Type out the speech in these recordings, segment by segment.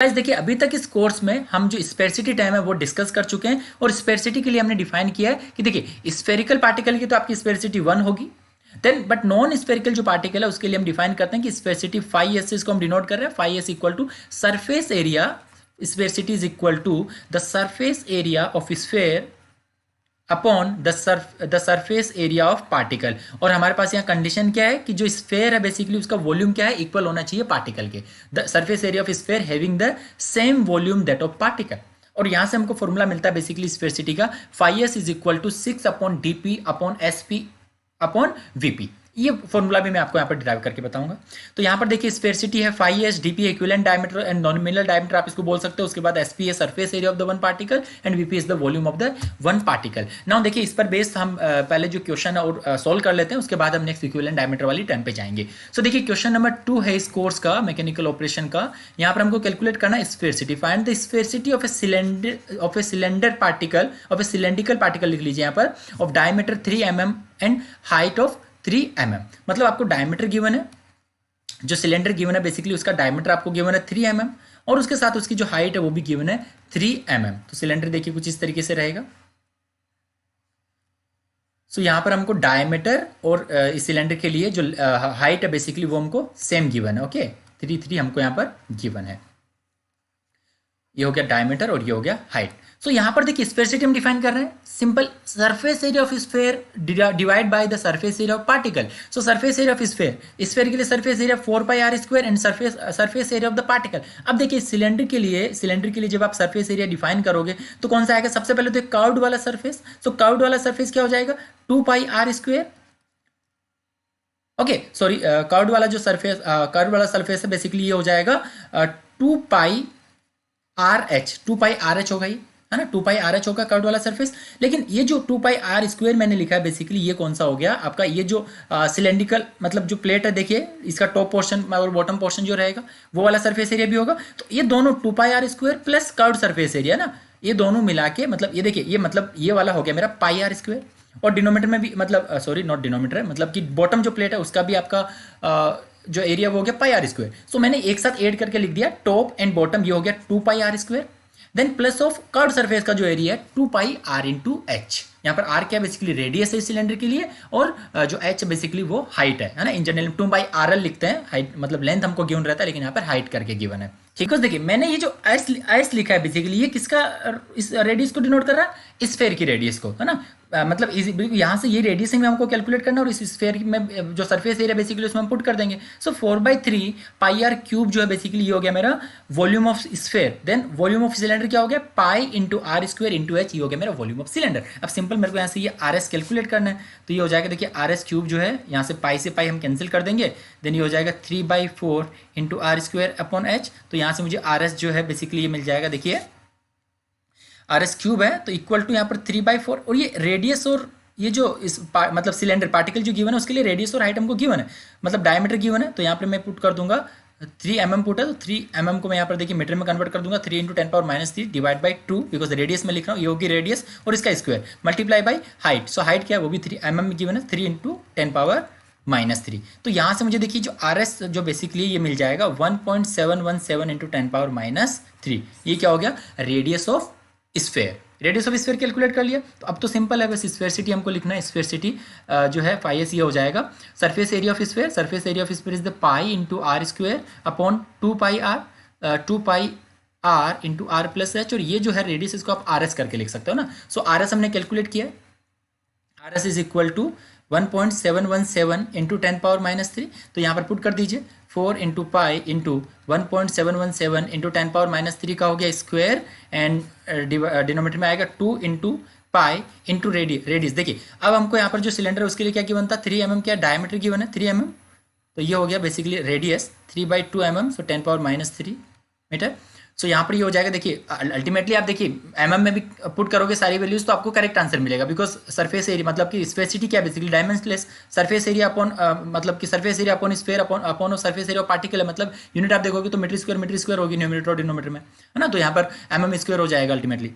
Guys देखिए अभी तक इस कोर्स में हम जो स्पेरिसिटी टाइम है वो डिस्कस कर चुके हैं और स्पेरिसिटी के लिए हमने डिफाइन किया है कि देखिए स्फेरिकल पार्टिकल की तो आपकी स्पेरिसिटी 1 होगी, देन बट नॉन स्पेरिकल जो पार्टिकल है उसके लिए हम डिफाइन करते हैं कि स्पेरिसिटी फाई एस से इसको हम डिनोट कर रहे हैं। Phi s equal to surface area, sphericity is equal to the surface area of sphere upon the surface area of particle. और हमारे पास यहाँ कंडीशन क्या है कि जो स्फेयर है बेसिकली उसका वॉल्यूम क्या है, इक्वल होना चाहिए पार्टिकल के। The surface area of sphere having the same volume that of particle. और यहाँ से हमको फॉर्मूला मिलता है बेसिकली स्फेरिसिटी का, phi S is equal to 6 upon D P upon S P upon VP. ये फॉर्मूला भी मैं आपको यहाँ पर डिराइव करके बताऊंगा। तो यहाँ पर देखिए स्पेरिसिटी है phi S, DP equivalent diameter and nominal diameter आप इसको बोल सकते हो। उसके बाद एसपी है surface area of the one particle and VP is the volume of the one particle. Now देखिए इस पर बेस्ड हम पहले जो क्वेश्चन है और सॉल्व कर लेते हैं, उसके बाद हम नेक्स्ट इक्विवेलेंट डायमीटर वाली टर्म पे जाएंगे। सो देखिए क्वेश्चन नंबर 2 है इस कोर्स का, मैकेनिकल ऑपरेशन का। यहाँ पर हमको कैलकुलेट करना है sphericity. Find the sphericity of a cylinder particle, of a cylindrical particle लिख लीजिए यहाँ पर, of diameter 3 mm and height of 3 mm। मतलब आपको डायमीटर गिवन है, जो सिलेंडर गिवन है बेसिकली उसका डायमीटर आपको गिवन है 3 mm और उसके साथ उसकी जो हाइट है वो भी गिवन है 3 mm। तो सिलेंडर देखिए कुछ इस तरीके से रहेगा। सो यहाँ पर हमको डायमीटर और इस सिलेंडर के लिए जो हाइट है बेसिकली वो हमको सेम गिवन है। ओके 3 हमको यहाँ पर गिवन है। ये हो गया डायमीटर और ये हो गया हाइट। सो यहाँ पर देखिए स्पेरिसिटी हम डिफाइन कर रहे हैं, simple surface area of sphere divide by the surface area of particle. So surface area of sphere, sphere के लिए surface area 4πr² and surface area of the particle. अब देखिए सिलेंडर के लिए जब आप सरफेस एरिया डिफाइन करोगे तो कौन सा आएगा, सबसे पहले तो कर्व्ड वाला सरफेस। सो कर्व्ड वाला सरफेस क्या हो जाएगा, 2πr²। ओके सॉरी, कर्व्ड वाला जो सरफेस कर्व्ड वाला सरफेस है बेसिकली ये हो जाएगा 2πrh होगा, ये है ना, 2πrh होगा कर्व्ड वाला सरफेस। लेकिन ये जो 2πr² मैंने लिखा है बेसिकली ये कौन सा हो गया आपका, ये जो सिलेंड्रिकल मतलब जो प्लेट है देखिए इसका टॉप पोर्शन और बॉटम पोर्शन जो रहेगा वो वाला सरफेस एरिया भी होगा। तो ये दोनों 2πr² plus curved surface area ना, ये दोनों मिला के मतलब ये देखिए ये मतलब ये वाला हो गया मेरा πr²। और डिनोमीटर में भी मतलब सॉरी नॉट डिनोमीटर है, मतलब कि बॉटम जो प्लेट है उसका भी आपका जो एरिया वो हो गया πr²। सो मैंने एक साथ ऐड करके लिख दिया टॉप एंड बॉटम, ये हो गया 2πr²। Then plus of curved surface का जो एरिया है 2πr इंटू एच। यहाँ पर r क्या बेसिकली रेडियस है सिलेंडर के लिए और जो h बेसिकली वो हाइट है ना। इन जनरल 2πrl लिखते हैं, हाइट मतलब लेंथ हमको गिवन रहता है लेकिन यहाँ पर हाइट करके गिवन है। ठीक है देखिए मैंने ये जो एस लिखा है बेसिकली ये किसका, इस रेडियस को डिनोट कर रहा है, स्फेयर की रेडियस को, है ना। मतलब यहाँ से ये रेडियस में हमको कैलकुलेट करना है और इस स्फेयर में जो सरफेस एरिया बेसिकली उसमें हम पुट कर देंगे। सो 4/3 πr³ जो है बेसिकली ये हो गया मेरा volume of sphere. Then volume of cylinder क्या हो गया, pi into r² into H, ये हो गया मेरा वॉल्यूम ऑफ सिलेंडर। अब सिंपल मेरे को यहाँ से ये RS कैलकुलेट करना है तो ये हो जाएगा देखिए RS³ जो है यहाँ से पाई से पाई हम कैंसिल कर देंगे। देन ये हो जाएगा 3/4 इंटू r² अपॉन एच। तो यहाँ से मुझे RS जो है बेसिकली ये मिल जाएगा, देखिए RS³ है तो इक्वल टू यहाँ पर 3/4 और ये रेडियस और ये जो इस मतलब सिलेंडर पार्टिकल जो गिवन है उसके लिए रेडियस और हाइट हमको गिवन है, मतलब डायमीटर गिवन है। तो यहाँ पर मैं पुट कर दूंगा 3 mm पुट है तो 3 mm को मैं यहाँ पर देखिए मीटर में कन्वर्ट कर दूंगा, 3 × 10⁻³ डिवाइड बाई 2 बिकॉज रेडियस में लिख रहा हूँ, ये होगी रेडियस और इसका square multiply by height. So height क्या है वो भी 3 mm में गिवन है, 3 × 10⁻³ तो यहाँ से मुझे देखिए जो RS जो बेसिकली ये मिल जाएगा 1.717 × 10⁻³ ये क्या हो गया, radius of sphere. Radius of sphere calculate कर लिया। तो अब तो सिंपल है, बस स्फेयरसिटी हमको लिखना है। स्फेयरसिटी जो है फाई एस ये हो जाएगा surface area of sphere, surface area of sphere is the pi into r² upon 2πr into r plus H. और ये जो है रेडियस इसको आप RS करके लिख सकते हो ना। सो RS हमने कैलकुलेट किया, RS is equal to 1.717 into 10⁻³ तो यहाँ पर पुट कर दीजिए 4 इंटू पाई इंटू 1.717 इंटू 10⁻³ का हो गया स्क्वायर एंड डिनोमीटर में आएगा 2 इंटू पाई इंटू रेडियस। देखिए अब हमको यहाँ पर जो सिलेंडर है उसके लिए क्या गिवन था, 3 mm क्या डायमीटर गिवन है 3 mm, तो ये हो गया बेसिकली रेडियस 3/2 mm सो 10⁻³ मीटर। सो यहाँ पर ये हो जाएगा। देखिए अल्टीमेटली आप देखिए mm में भी पुट करोगे सारी वैल्यूज तो आपको करेक्ट आंसर मिलेगा बिकॉज सरफेस एरिया मतलब कि स्पेसिटी क्या basically dimensionless surface area upon मतलब कि surface area upon sphere upon surface area particle है, मतलब यूनिट आप देखोगे तो मीटर स्क्वायर होगी न्यूमरेटर और डिनोमीटर में, है ना। तो यहाँ पर mm² हो जाएगा अल्टीमेटली।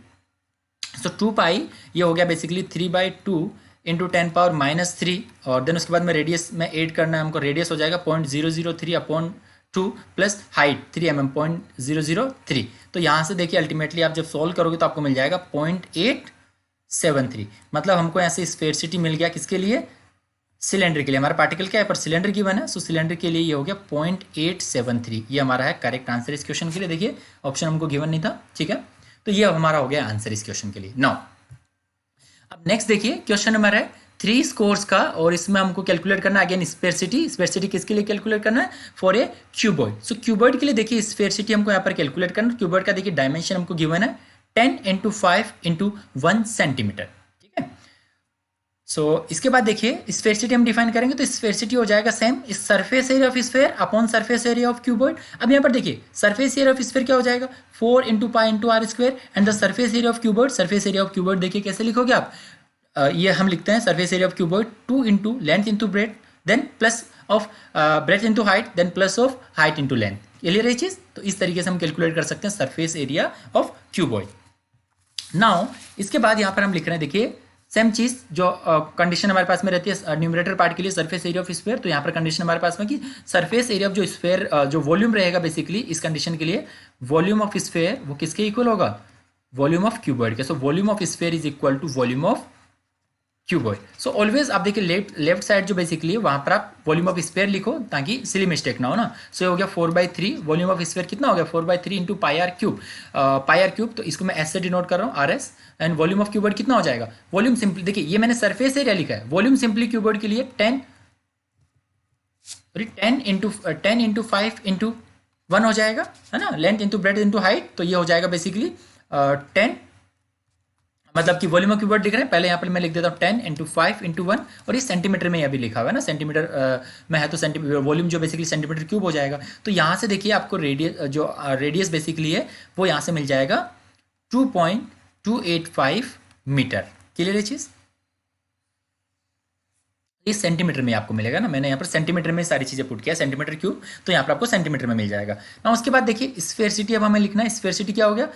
सो 2π ये हो गया बेसिकली 3/2 इंटू 10⁻³ और देन उसके बाद में रेडियस में ऐड करना है हमको, रेडियस हो जाएगा 0.003 अपॉन 2 प्लस हाइट 3 mm 0.003। तो यहाँ से देखिए अल्टीमेटली आप जब सॉल्व करोगे तो आपको मिल जाएगा 0.873। मतलब हमको यहाँ से स्फेरिसिटी मिल गया किसके लिए, सिलेंडर के लिए। हमारा पार्टिकल क्या है पर सिलेंडर गिवन है, सो सिलेंडर के लिए ये हो गया 0.873। ये हमारा है करेक्ट आंसर इस क्वेश्चन के लिए। देखिए ऑप्शन हमको गिवन नहीं था, ठीक है, तो ये हमारा हो गया आंसर इस क्वेश्चन के लिए। नाउ अब नेक्स्ट देखिए क्वेश्चन नंबर है 3 स्कोर्स का, और इसमें हमको कैलकुलेट करना है अगेन स्फेरिसिटी। स्फेरिसिटी किसके लिए कैलकुलेट करना है, for a cuboid. So cuboid के लिए देखिए स्फेरिसिटी हमको यहाँ पर कैलकुलेट करना है। क्यूबॉइड का देखिए डायमेंशन हमको गिवन है 10 × 5 × 1 सेंटीमीटर, ठीक है। सो इसके बाद देखिए स्फेरिसिटी हम डिफाइन करेंगे, तो स्फेरिसिटी हो जाएगा सेम इस surface area of sphere upon surface area of cuboid. अब यहाँ पर देखिए सरफेस एरिया ऑफ स्फेयर क्या हो जाएगा 4 × pi × r², and the surface area of cuboid, surface area of cuboid देखिए कैसे लिखोगे आप, ये हम लिखते हैं surface area of cuboid 2 × length into breadth, then plus of breadth into height, then plus of height into length. Clear है चीज, तो इस तरीके से हम कैलकुलेट कर सकते हैं surface area of cuboid. Now इसके बाद यहाँ पर हम लिख रहे हैं देखिए सेम चीज जो कंडीशन हमारे पास में रहती है न्यूमरेटर पार्ट के लिए सरफेस एरिया ऑफ स्फेयर, तो यहाँ पर कंडीशन हमारे पास में कि सरफेस एरिया ऑफ जो स्फेयर जो वॉल्यूम रहेगा बेसिकली इस कंडीशन के लिए वॉल्यूम ऑफ स्फेयर वो किसके इक्वल होगा, वॉल्यूम ऑफ क्यूबॉइड के। So volume of sphere is equal to volume of cuboid. So always आप देखिए लेफ्ट साइड जो बेसिकली वहां पर आप वॉल्यूम ऑफ स्फेयर लिखो ताकि सिली मिस्टेक ना हो ना। सो ये हो गया 4/3, वॉल्यूम ऑफ स्फेयर कितना हो गया 4/3 × πr³ πr³, तो इसको मैं एस से डिनोट कर रहा हूँ RS, and volume of cuboid कितना हो जाएगा, वॉल्यूम सिंपली देखिए ये मैंने सरफेस एरिया लिखा है, वॉल्यूम सिंपली क्यूबॉइड के लिए 10 × 5 × 1 हो जाएगा, है ना, length into breath into height, तो ये हो जाएगा बेसिकली 10, मतलब कि वॉल्यूम ऑफ क्यूबॉइड लिख रहे हैं, पहले यहाँ पर मैं लिख देता हूँ 10 × 5 × 1, और इस सेंटीमीटर में अभी लिखा हुआ है ना, सेंटीमीटर में है तो सेंटीमीटर वॉल्यूम जो बेसिकली सेंटीमीटर क्यूब हो जाएगा। तो यहाँ से देखिए आपको रेडियस जो रेडियस बेसिकली है वो यहाँ से मिल जाएगा 2.285 मीटर। क्लियर है चीज़, ये सेंटीमीटर में आपको मिलेगा ना, मैंने यहाँ पर सेंटीमीटर में सारी चीज़ें पुट किया सेंटीमीटर क्यूब, तो यहाँ पर आपको सेंटीमीटर में मिल जाएगा ना। उसके बाद देखिए स्फेरिसिटी अब हमें लिखना है, स्फेरिसिटी क्या हो गया,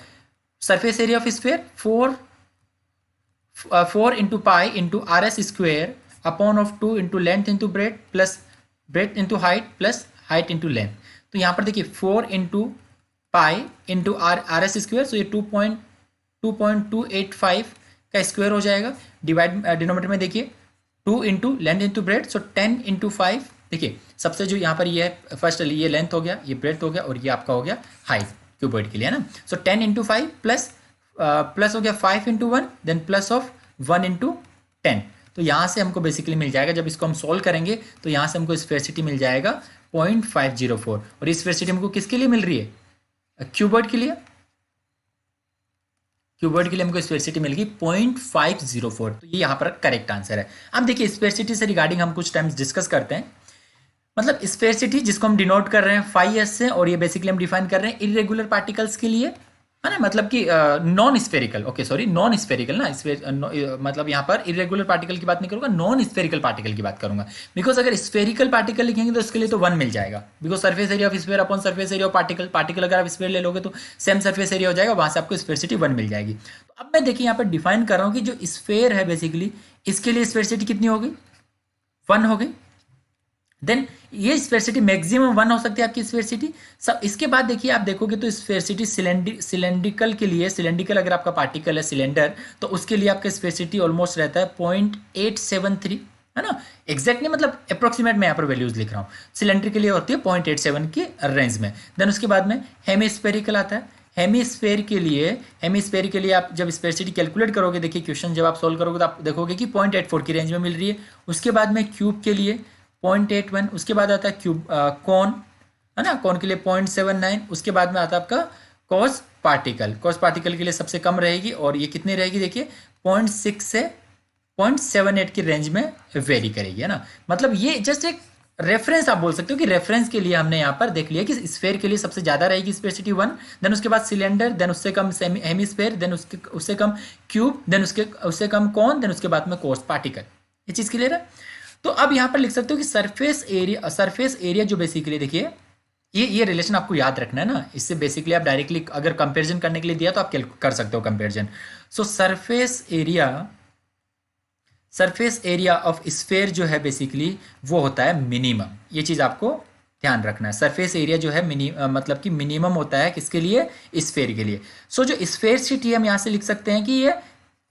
surface area of sphere 4 × pi × RS² upon of 2 × length into breath plus breadth into height plus height into length. तो यहाँ पर देखिए 4 × पाई × RS², सो ये 2.285 का स्क्वायर हो जाएगा, डिवाइड डिनोमिनेटर में देखिए 2 × लेंथ इंटू ब्रेथ, सो 10 × 5, देखिए सबसे जो यहाँ पर ये है फर्स्ट ये लेंथ हो गया, ये ब्रेथ हो गया, और ये आपका हो गया हाइट क्यूबॉइड के लिए, है ना। सो 10 × 5 प्लस हो गया 5 × 1, देन प्लस ऑफ 1 × 10, तो यहाँ से हमको बेसिकली मिल जाएगा, जब इसको हम सॉल्व करेंगे तो यहाँ से हमको स्फेरिसिटी मिल जाएगा 0.504, और इस स्फेरिसिटी हमको किसके लिए मिल रही है, क्यूबॉइड के लिए, क्यूबॉइड के लिए हमको स्फेरिसिटी मिल गई 0.504, तो ये यहाँ पर करेक्ट आंसर है। अब देखिए स्फेरिसिटी से रिगार्डिंग हम कुछ टाइम्स डिस्कस करते हैं, मतलब स्फेरिसिटी जिसको हम डिनोट कर रहे हैं 5s से, और ये बेसिकली हम डिफाइन कर रहे हैं इरेगुलर पार्टिकल्स के लिए, है ना, मतलब कि non spherical, okay sorry non spherical ना, मतलब यहाँ पर इरेगुलर पार्टिकल की बात नहीं करूँगा, नॉन स्फेरिकल पार्टिकल की बात करूँगा, बिकॉज अगर स्फेरिकल पार्टिकल लिखेंगे तो इसके लिए तो 1 मिल जाएगा, because surface area of sphere upon surface area of particle, particle अगर आप स्फेयर ले लोगे तो सेम सरफेस एरिया हो जाएगा, वहाँ से आपको स्फेरिसिटी 1 मिल जाएगी। तो अब मैं देखिए यहाँ पर डिफाइन कर रहा हूँ कि जो स्फेयर है बेसिकली इसके लिए स्फेरिसिटी कितनी होगी, 1 हो गई, देन ये स्फेरिसिटी मैक्सिमम 1 हो सकती है आपकी स्फेरिसिटी। सब इसके बाद देखिए आप देखोगे तो स्फेरिसिटी सिलेंड्रिकल के लिए, सिलेंड्रिकल अगर आपका पार्टिकल है सिलेंडर, तो उसके लिए आपका स्फेरिसिटी ऑलमोस्ट रहता है 0.873, है ना, एग्जैक्ट नहीं, मतलब अप्रोक्सीमेट मैं यहाँ पर वैल्यूज लिख रहा हूँ, सिलेंडर के लिए होती है 0.87 के रेंज में। देन उसके बाद में हेमिस्फेरिकल आता है, हेमिस्फेयर के लिए आप जब स्फेरिसिटी कैलकुलेट करोगे, देखिए क्वेश्चन जब आप सोल्व करोगे तो आप देखोगे कि 0.84 की रेंज में मिल रही है। उसके बाद में क्यूब के लिए 0.81, उसके बाद आता है क्यूब कॉन, है ना, कॉन के लिए 0.79, उसके बाद में आता है आपका कॉस पार्टिकल के लिए सबसे कम रहेगी, और ये कितनी रहेगी देखिए 0.6 से 0.78 की रेंज में वेरी करेगी, है ना। मतलब ये जस्ट एक रेफरेंस आप बोल सकते हो कि रेफरेंस के लिए हमने यहाँ पर देख लिया कि स्फेयर के लिए सबसे ज़्यादा रहेगी स्फेरिसिटी 1, देन उसके बाद सिलेंडर, देन उससे कम हेमिस्फेयर, देन उससे कम क्यूब, देन उससे कम कॉन, देन उसके बाद में कॉस पार्टिकल। ये चीज़ क्लियर है। तो अब यहाँ पर लिख सकते हो कि सरफेस एरिया जो बेसिकली देखिए ये रिलेशन आपको याद रखना है ना, इससे बेसिकली आप डायरेक्टली अगर कंपैरिजन करने के लिए दिया तो आप कर सकते हो comparison. So surface area of sphere जो है बेसिकली वो होता है मिनिमम, ये चीज़ आपको ध्यान रखना है। सरफेस एरिया जो है मतलब कि मिनिमम होता है किसके लिए, स्फेयर के लिए। सो जो स्फेयरसिटी हम यहाँ से लिख सकते हैं कि ये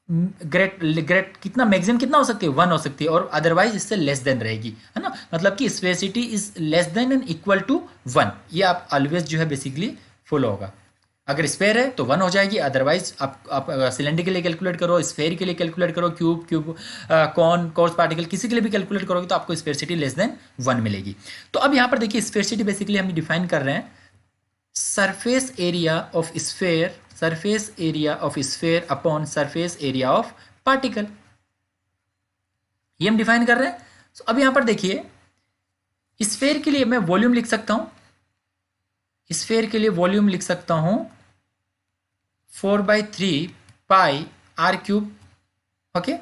ग्रेट ग्रेट कितना मैक्सिमम कितना हो सकती है, 1 हो सकती है, और अदरवाइज इससे लेस देन रहेगी, है ना। मतलब कि sphericity is less than and equal to 1, ये आप ऑलवेज जो है बेसिकली फॉलो होगा। अगर स्फेयर है तो 1 हो जाएगी, अदरवाइज आप सिलेंडर के लिए कैलकुलेट करो, स्फेयर के लिए कैलकुलेट करो, क्यूब कॉन कोर्स पार्टिकल किसी के लिए भी कैलकुलेट करोगे तो आपको स्फेयरसिटी लेस देन 1 मिलेगी। तो अब यहाँ पर देखिए स्फेयरसिटी बेसिकली हम डिफाइन कर रहे हैं surface area of sphere, surface area of sphere upon surface area of particle, ये हम डिफाइन कर रहे हैं। So, अब यहां पर देखिए स्फेयर के लिए मैं वॉल्यूम लिख सकता हूं, स्फेयर के लिए वॉल्यूम लिख सकता हूं 4/3 पाई आर क्यूब, ओके,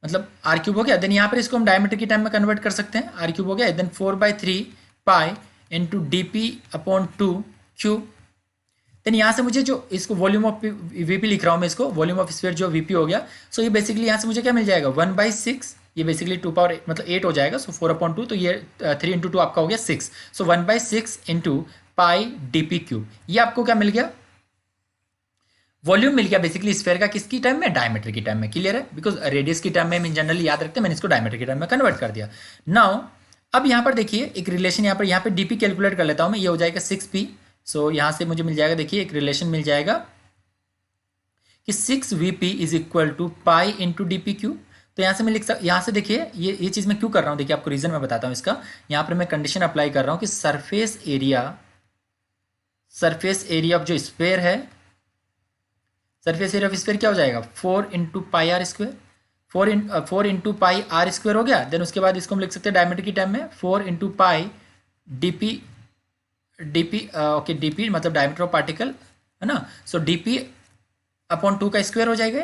मतलब आर क्यूब हो गया। देन यहां पर इसको हम डायमीटर की टाइम में कन्वर्ट कर सकते हैं, आर क्यूब हो गया, then 4/3 pi into D P upon 2 cube. Then यहाँ से मुझे जो इसको वॉल्यूम ऑफ वीपी लिख रहा हूँ मैं, इसको वॉल्यूम ऑफ स्फीयर जो वीपी हो गया। सो ये बेसिकली यहाँ से मुझे क्या मिल जाएगा 1/6, ये बेसिकली 2 पावर मतलब 8 हो जाएगा। सो 4/2, तो ये 3 × 2 आपका हो गया 6। सो 1/6 into pi D P cube, ये आपको क्या मिल गया, वॉल्यूम मिल गया बेसिकली स्फीयर का, किसकी टाइम में, डायमीटर की टाइम में। क्लियर है, बिकॉज रेडियस की टाइम में हम जनरली याद रखते हैं, मैंने इसको डायमीटर की टाइम में कन्वर्ट कर दिया। नाउ अब यहाँ पर देखिए एक रिलेशन, यहाँ पर डीपी कैलकुलेट कर लेता हूँ मैं, ये हो जाएगा 6p। सो यहां से मुझे मिल जाएगा, देखिए एक रिलेशन मिल जाएगा कि 6vp is equal to pi into D P cube. तो यहां से मैं लिख सकता, यहां से देखिए ये चीज मैं क्यों कर रहा हूं, देखिए आपको रीजन मैं बताता हूं इसका। यहां पर मैं कंडीशन अप्लाई कर रहा हूं कि सरफेस एरिया ऑफ जो स्फीयर है, सरफेस एरिया ऑफ स्फीयर क्या हो जाएगा 4 into pi R square, 4 into pi R square हो गया। देन उसके बाद इसको हम लिख सकते हैं डायमीटर की टाइम में 4 इंटू पाई डीपी ओके, डीपी मतलब डायमीटर ऑफ पार्टिकल, है ना। सो डीपी अपॉन 2 का स्क्वायर हो जाएगा।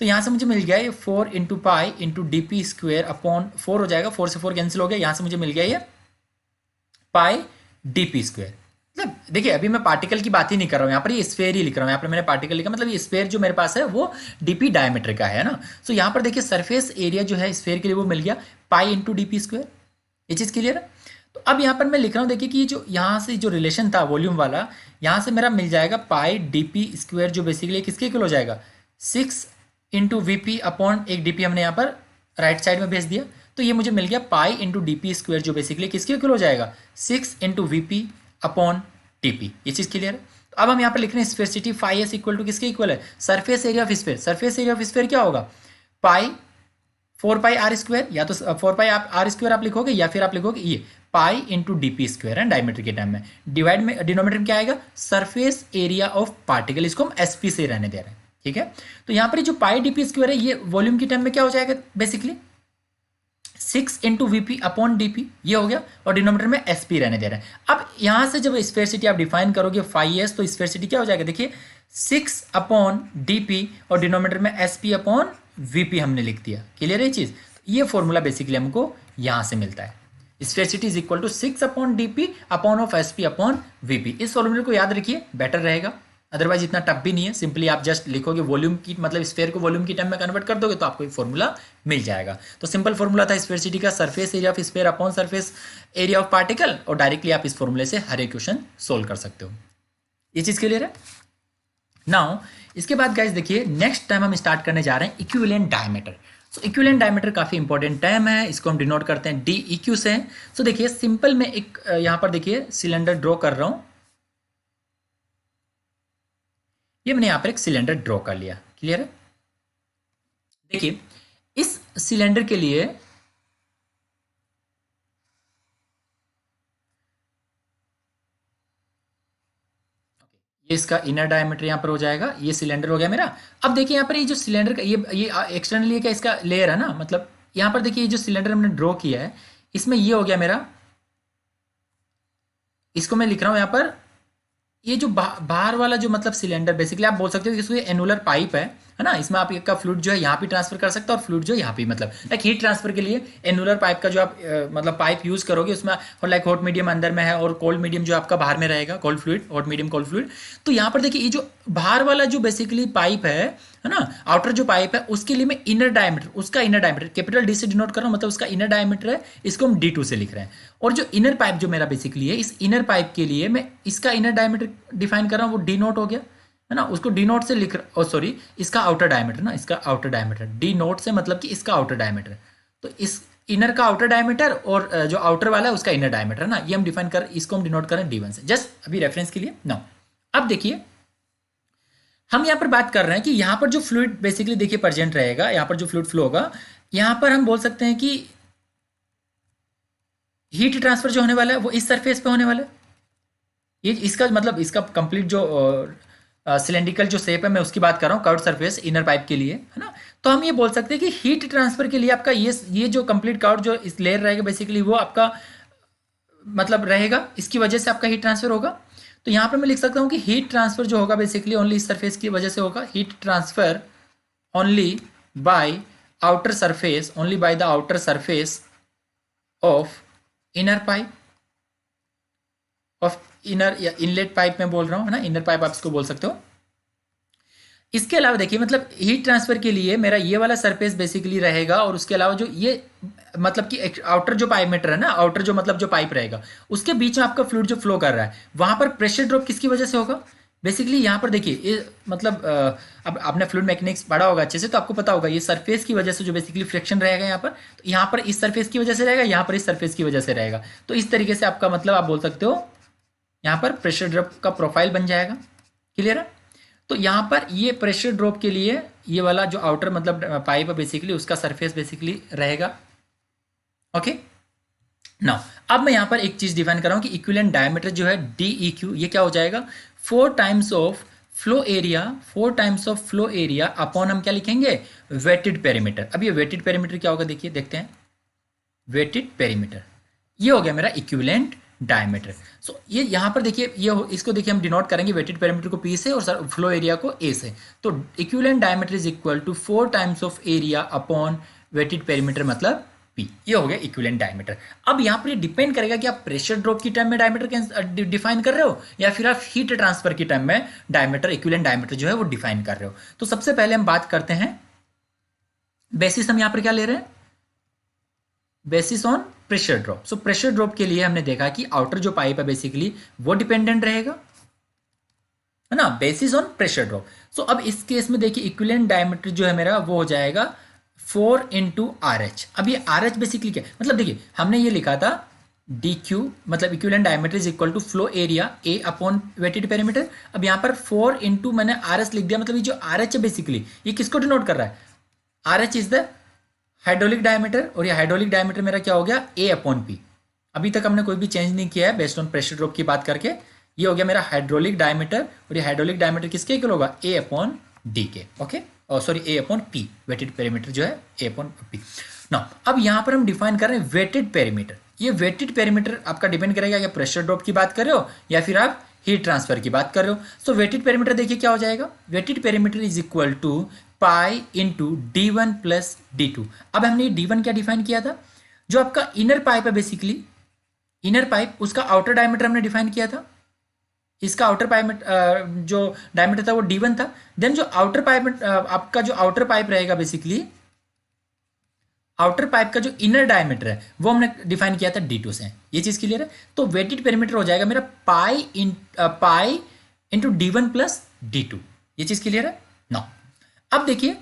तो यहां से मुझे मिल गया ये 4 इंटू पाई into D P square upon 4 हो जाएगा, 4 से 4 कैंसिल हो गया, यहां से मुझे मिल गया ये पाई डी पी स्क्वेयर। मतलब देखिए अभी मैं पार्टिकल की बात ही नहीं कर रहा हूं, यहाँ पर ये स्फेयर ही लिख रहा हूं, यहाँ पर मैंने पार्टिकल लिखा, मतलब ये स्फेयर जो मेरे पास है वो डीपी डायमीटर का है ना। सो यहाँ पर देखिए सरफेस एरिया जो है स्फेयर के लिए वो मिल गया पाई इंटू डी पी स्क्वेयर, ये चीज क्लियर है। तो अब यहाँ पर मैं लिख रहा हूँ, देखिए कि जो यहाँ से जो रिलेशन था वॉल्यूम वाला, यहाँ से मेरा मिल जाएगा पाई डी पी स्क्वायर, जो बेसिकली किसके इक्वल हो जाएगा 6 इंटू वी पी अपॉन एक डी पी हमने यहाँ पर राइट साइड में भेज दिया। तो ये मुझे मिल गया पाई इंटू डी पी स्क्वायर, जो बेसिकली किसके इक्वल हो जाएगा 6 into V P upon T P, ये चीज़ क्लियर है। तो अब हम यहाँ पर लिख रहे हैं स्फेयरसिटी फाई एस इक्वल टू किसके इक्वल है, surface area of sphere. Surface area of sphere क्या होगा पाई 4 पाई आर स्क्वायर, या तो 4 पाई आप आर स्क्वायर आप लिखोगे, या फिर आप लिखोगे ये पाई इंटू डी पी स्क्वायर है डायमीटर के टाइम में। डिवाइड में डिनोमिनेटर में क्या आएगा सरफेस एरिया ऑफ पार्टिकल, इसको हम एस पी से रहने दे रहे हैं, ठीक है। तो यहाँ पर जो पाई डी पी स्क्वायर है ये वॉल्यूम की टाइम में क्या हो जाएगा basically 6 into VP upon DP, ये हो गया, और डिनोमिनेटर में एस पी रहने दे रहे हैं। अब यहां से जब स्फेयरसिटी आप डिफाइन करोगे फाई एस, तो स्फेयरसिटी क्या हो जाएगा, देखिए 6 अपॉन डीपी और डिनोमिनेटर में एस पी अपॉन वीपी हमने लिख दिया। क्लियर है ये चीज, ये फॉर्मूला बेसिकली हमको यहां से मिलता है, sphericity is equal to 6 upon DP upon of S P upon VP. इस फॉर्मूले को याद रखिए, बेटर रहेगा, अदरवाइज इतना टफ भी नहीं है। सिंपली आप जस्ट लिखोगे वॉल्यूम की, मतलब स्फेयर को वॉल्यूम की टर्म में कन्वर्ट कर दोगे तो आपको एक फॉर्मूला मिल जाएगा। तो सिंपल फॉर्मूला था स्फेयरसिटी का, surface area of sphere upon surface area of particle, और डायरेक्टली आप इस फॉर्मूले से हर एक क्वेश्चन सोल्व कर सकते हो। ये चीज क्लियर है। नाउ इसके बाद गाइस देखिए नेक्स्ट टाइम हम स्टार्ट करने जा रहे हैं इक्विवेलेंट डायमीटर। सो इक्विवेलेंट डायमीटर काफी इंपॉर्टेंट टर्म है, इसको हम डिनोट करते हैं डी ई क्यू से। सो देखिए सिंपल में एक यहां पर देखिए सिलेंडर ड्रॉ कर रहा हूं, ये मैंने यहां पर एक सिलेंडर ड्रॉ कर लिया। क्लियर है, देखिए इस सिलेंडर के लिए ये इसका इनर डायमीटर यहां पर हो जाएगा, ये सिलेंडर हो गया मेरा। अब देखिए यहां पर ये जो सिलेंडर का ये एक्सटर्नली क्या इसका लेयर है ना, मतलब यहां पर देखिए ये जो सिलेंडर हमने ड्रॉ किया है इसमें ये हो गया मेरा, इसको मैं लिख रहा हूं यहां पर, ये जो बाहर वाला जो मतलब सिलेंडर बेसिकली आप बोल सकते हो कि इसको एनुलर पाइप है, है ना। इसमें आप का फ्लूइड जो है यहाँ पे ट्रांसफर कर सकते हो और फ्लूइड जो है यहाँ पे, मतलब लाइक हीट ट्रांसफर के लिए एनुलर पाइप का जो आप मतलब पाइप यूज करोगे उसमें, और लाइक हॉट मीडियम अंदर में है और कोल्ड मीडियम जो आपका बाहर में रहेगा, cold fluid, hot medium cold fluid. तो यहाँ पर देखिए ये जो बाहर वाला जो बेसिकली पाइप है ना, आउटर जो पाइप है उसके लिए मैं इनर डायमीटर, उसका इनर डायमीटर कैपिटल डी से डिनोट कर रहा हूँ, मतलब उसका इनर डायमीटर है, इसको हम D2 से लिख रहे हैं। और जो इनर पाइप जो मेरा बेसिकली है, इस इनर पाइप के लिए मैं इसका इनर डायमीटर डिफाइन कर रहा हूँ, वो डी नोट हो गया, है ना। उसको डी नोट से लिख रहा, सॉरी इसका आउटर डायमीटर ना, इसका आउटर डायमीटर, डी नोट से मतलब कि इसका आउटर डायमीटर। तो इस इनर का आउटर डायमीटर और जो आउटर वाला है उसका इनर डायमीटर है ना, ये हम डिफाइन कर, इसको हम डिनोट करें D1 से, जस्ट अभी रेफरेंस के लिए ना। अब देखिए हम यहाँ पर बात कर रहे हैं कि यहाँ पर जो फ्लूइड बेसिकली देखिए प्रेजेंट रहेगा, यहाँ पर जो फ्लूइड फ्लो होगा, यहाँ पर हम बोल सकते हैं कि हीट ट्रांसफर जो होने वाला है वो इस सरफेस पे होने वाला है। ये इसका मतलब इसका कंप्लीट जो सिलेंड्रिकल जो शेप है मैं उसकी बात कर रहा हूँ, कर्व्ड सरफेस इनर पाइप के लिए, है ना। तो हम ये बोल सकते हैं कि हीट ट्रांसफर के लिए आपका ये जो कंप्लीट कर्व जो इस लेयर रहेगा बेसिकली वो आपका मतलब रहेगा, इसकी वजह से आपका हीट ट्रांसफर होगा। तो यहाँ पर मैं लिख सकता हूँ कि हीट ट्रांसफर जो होगा बेसिकली ओनली इस सरफेस की वजह से होगा, heat transfer only by outer surface, only by the outer surface of inner pipe, of inner या इनलेट पाइप में बोल रहा हूँ, है ना, इनर पाइप आप इसको बोल सकते हो। इसके अलावा देखिए मतलब हीट ट्रांसफर के लिए मेरा ये वाला सरफेस बेसिकली रहेगा, और उसके अलावा जो ये मतलब कि आउटर जो पाइप मीटर है ना, आउटर जो मतलब जो पाइप रहेगा उसके बीच में आपका फ्लूइड जो फ्लो कर रहा है, वहां पर प्रेशर ड्रॉप किसकी वजह से होगा बेसिकली। यहाँ पर देखिए ये मतलब अब आपने फ्लूइड मैकेनिक्स पढ़ा होगा अच्छे से, तो आपको पता होगा ये सरफेस की वजह से जो बेसिकली फ्रिक्शन रहेगा यहाँ पर, तो यहाँ पर इस सरफेस की वजह से रहेगा, यहाँ पर इस सरफेस की वजह से रहेगा। तो इस तरीके से आपका मतलब आप बोल सकते हो यहाँ पर प्रेशर ड्रॉप का प्रोफाइल बन जाएगा। क्लियर है। तो यहाँ पर ये प्रेशर ड्रॉप के लिए ये वाला जो आउटर मतलब पाइप है बेसिकली उसका सरफेस बेसिकली रहेगा। ओके नाउ अब मैं यहाँ पर एक चीज डिफाइन कर रहा हूँ कि इक्विवेलेंट डायमीटर जो है DEQ, ये क्या हो जाएगा 4 times of flow area, 4 times of flow area upon हम क्या लिखेंगे वेटेड पेरीमीटर। अब ये वेटेड पेरीमीटर क्या होगा देखिए, देखते हैं। वेटेड पेरीमीटर ये हो गया मेरा इक्विवेलेंट डायमीटर। सो ये यहाँ पर देखिए ये इसको देखिए हम डिनोट करेंगे वेटेड पेरीमीटर को P से और फ्लो एरिया को A से। तो equivalent diameter is equal to 4 times of area upon wetted perimeter मतलब P। ये हो गया इक्विवेलेंट डायमीटर। अब यहाँ पर ये डिपेंड करेगा कि आप प्रेशर ड्रॉप की टर्म में डायमीटर डिफाइन कर रहे हो या फिर आप हीट ट्रांसफर की टर्म में डायमीटर, इक्विवेलेंट डायमीटर जो है वो डिफाइन कर रहे हो। तो सबसे पहले हम बात करते हैं बेसिस, हम यहाँ पर क्या ले रहे हैं basis on pressure drop. So pressure drop के लिए हमने देखा कि आउटर जो पाइप है बेसिकली वो डिपेंडेंट रहेगा, है ना, बेसिस ऑन प्रेशर ड्रॉप। सो अब इस केस में देखिए इक्विवेलेंट डायमीटर जो है मेरा वो हो जाएगा 4 इंटू RH। अब ये RH बेसिकली क्या मतलब देखिए हमने ये लिखा था DQ मतलब equivalent diameter is equal to flow area A upon wetted perimeter. अब यहाँ पर 4 इंटू मैंने RS लिख दिया, मतलब ये जो RH है बेसिकली ये किसको डिनोट कर रहा है, RH is the hydraulic diameter, और ये हाइड्रोलिक डायमीटर मेरा क्या हो गया A अपॉन P। अभी तक हमने कोई भी चेंज नहीं किया है बेस्ड ऑन प्रेशर ड्रॉप की बात करके। ये हो गया मेरा हाइड्रोलिक डायमीटर, और ये हाइड्रोलिक डायमीटर किसके इक्वल होगा A अपॉन D के। Okay sorry A upon P, weighted perimeter जो है A अपॉन P। ना अब यहाँ पर हम डिफाइन कर रहे हैं वेटेड पेरीमीटर। ये वेटेड पेरीमीटर आपका डिपेंड करेगा कि प्रेशर ड्रॉप की बात कर रहे हो या फिर आप हीट ट्रांसफर की बात कर रहे हो। सो वेटेड पेरीमीटर देखिए क्या हो जाएगा, wetted perimeter is equal to pi into D1 plus D2। अब हमने D1 क्या डिफाइन किया था, जो आपका इनर पाइप है बेसिकली, इनर पाइप उसका आउटर डायमीटर हमने डिफाइन किया था, इसका आउटर पाइप जो डायमीटर था वो D1 था। देन जो आउटर पाइप आपका जो आउटर पाइप रहेगा बेसिकली, आउटर पाइप का जो इनर डायमीटर है वो हमने डिफाइन किया था D2 से। ये चीज क्लियर है। तो वेटेड पेरीमीटर हो जाएगा मेरा पाई इंटू D1 प्लस D2। ये चीज क्लियर है ना। अब देखिए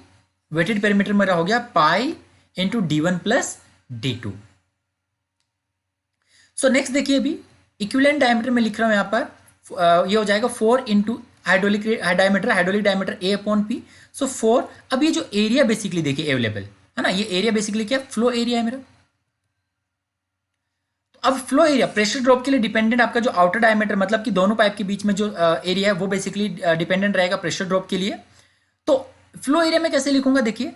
वेटेड पेरीमीटर मेरा हो गया पाई into D1 plus D2। So next देखिए अभी इक्विवेलेंट डायमीटर में लिख रहा हूं यहां पर, ये हो जाएगा 4 into hydraulic diameter A upon P। सो 4। अब ये जो एरिया बेसिकली देखिए अवेलेबल है ना, ये एरिया बेसिकली क्या फ्लो एरिया है मेरा। तो अब फ्लो एरिया प्रेशर ड्रॉप के लिए डिपेंडेंट आपका जो आउटर डायमीटर मतलब कि दोनों पाइप के बीच में जो एरिया है वो बेसिकली डिपेंडेंट रहेगा प्रेशर ड्रॉप के लिए। तो फ्लो एरिया में कैसे लिखूंगा देखिए,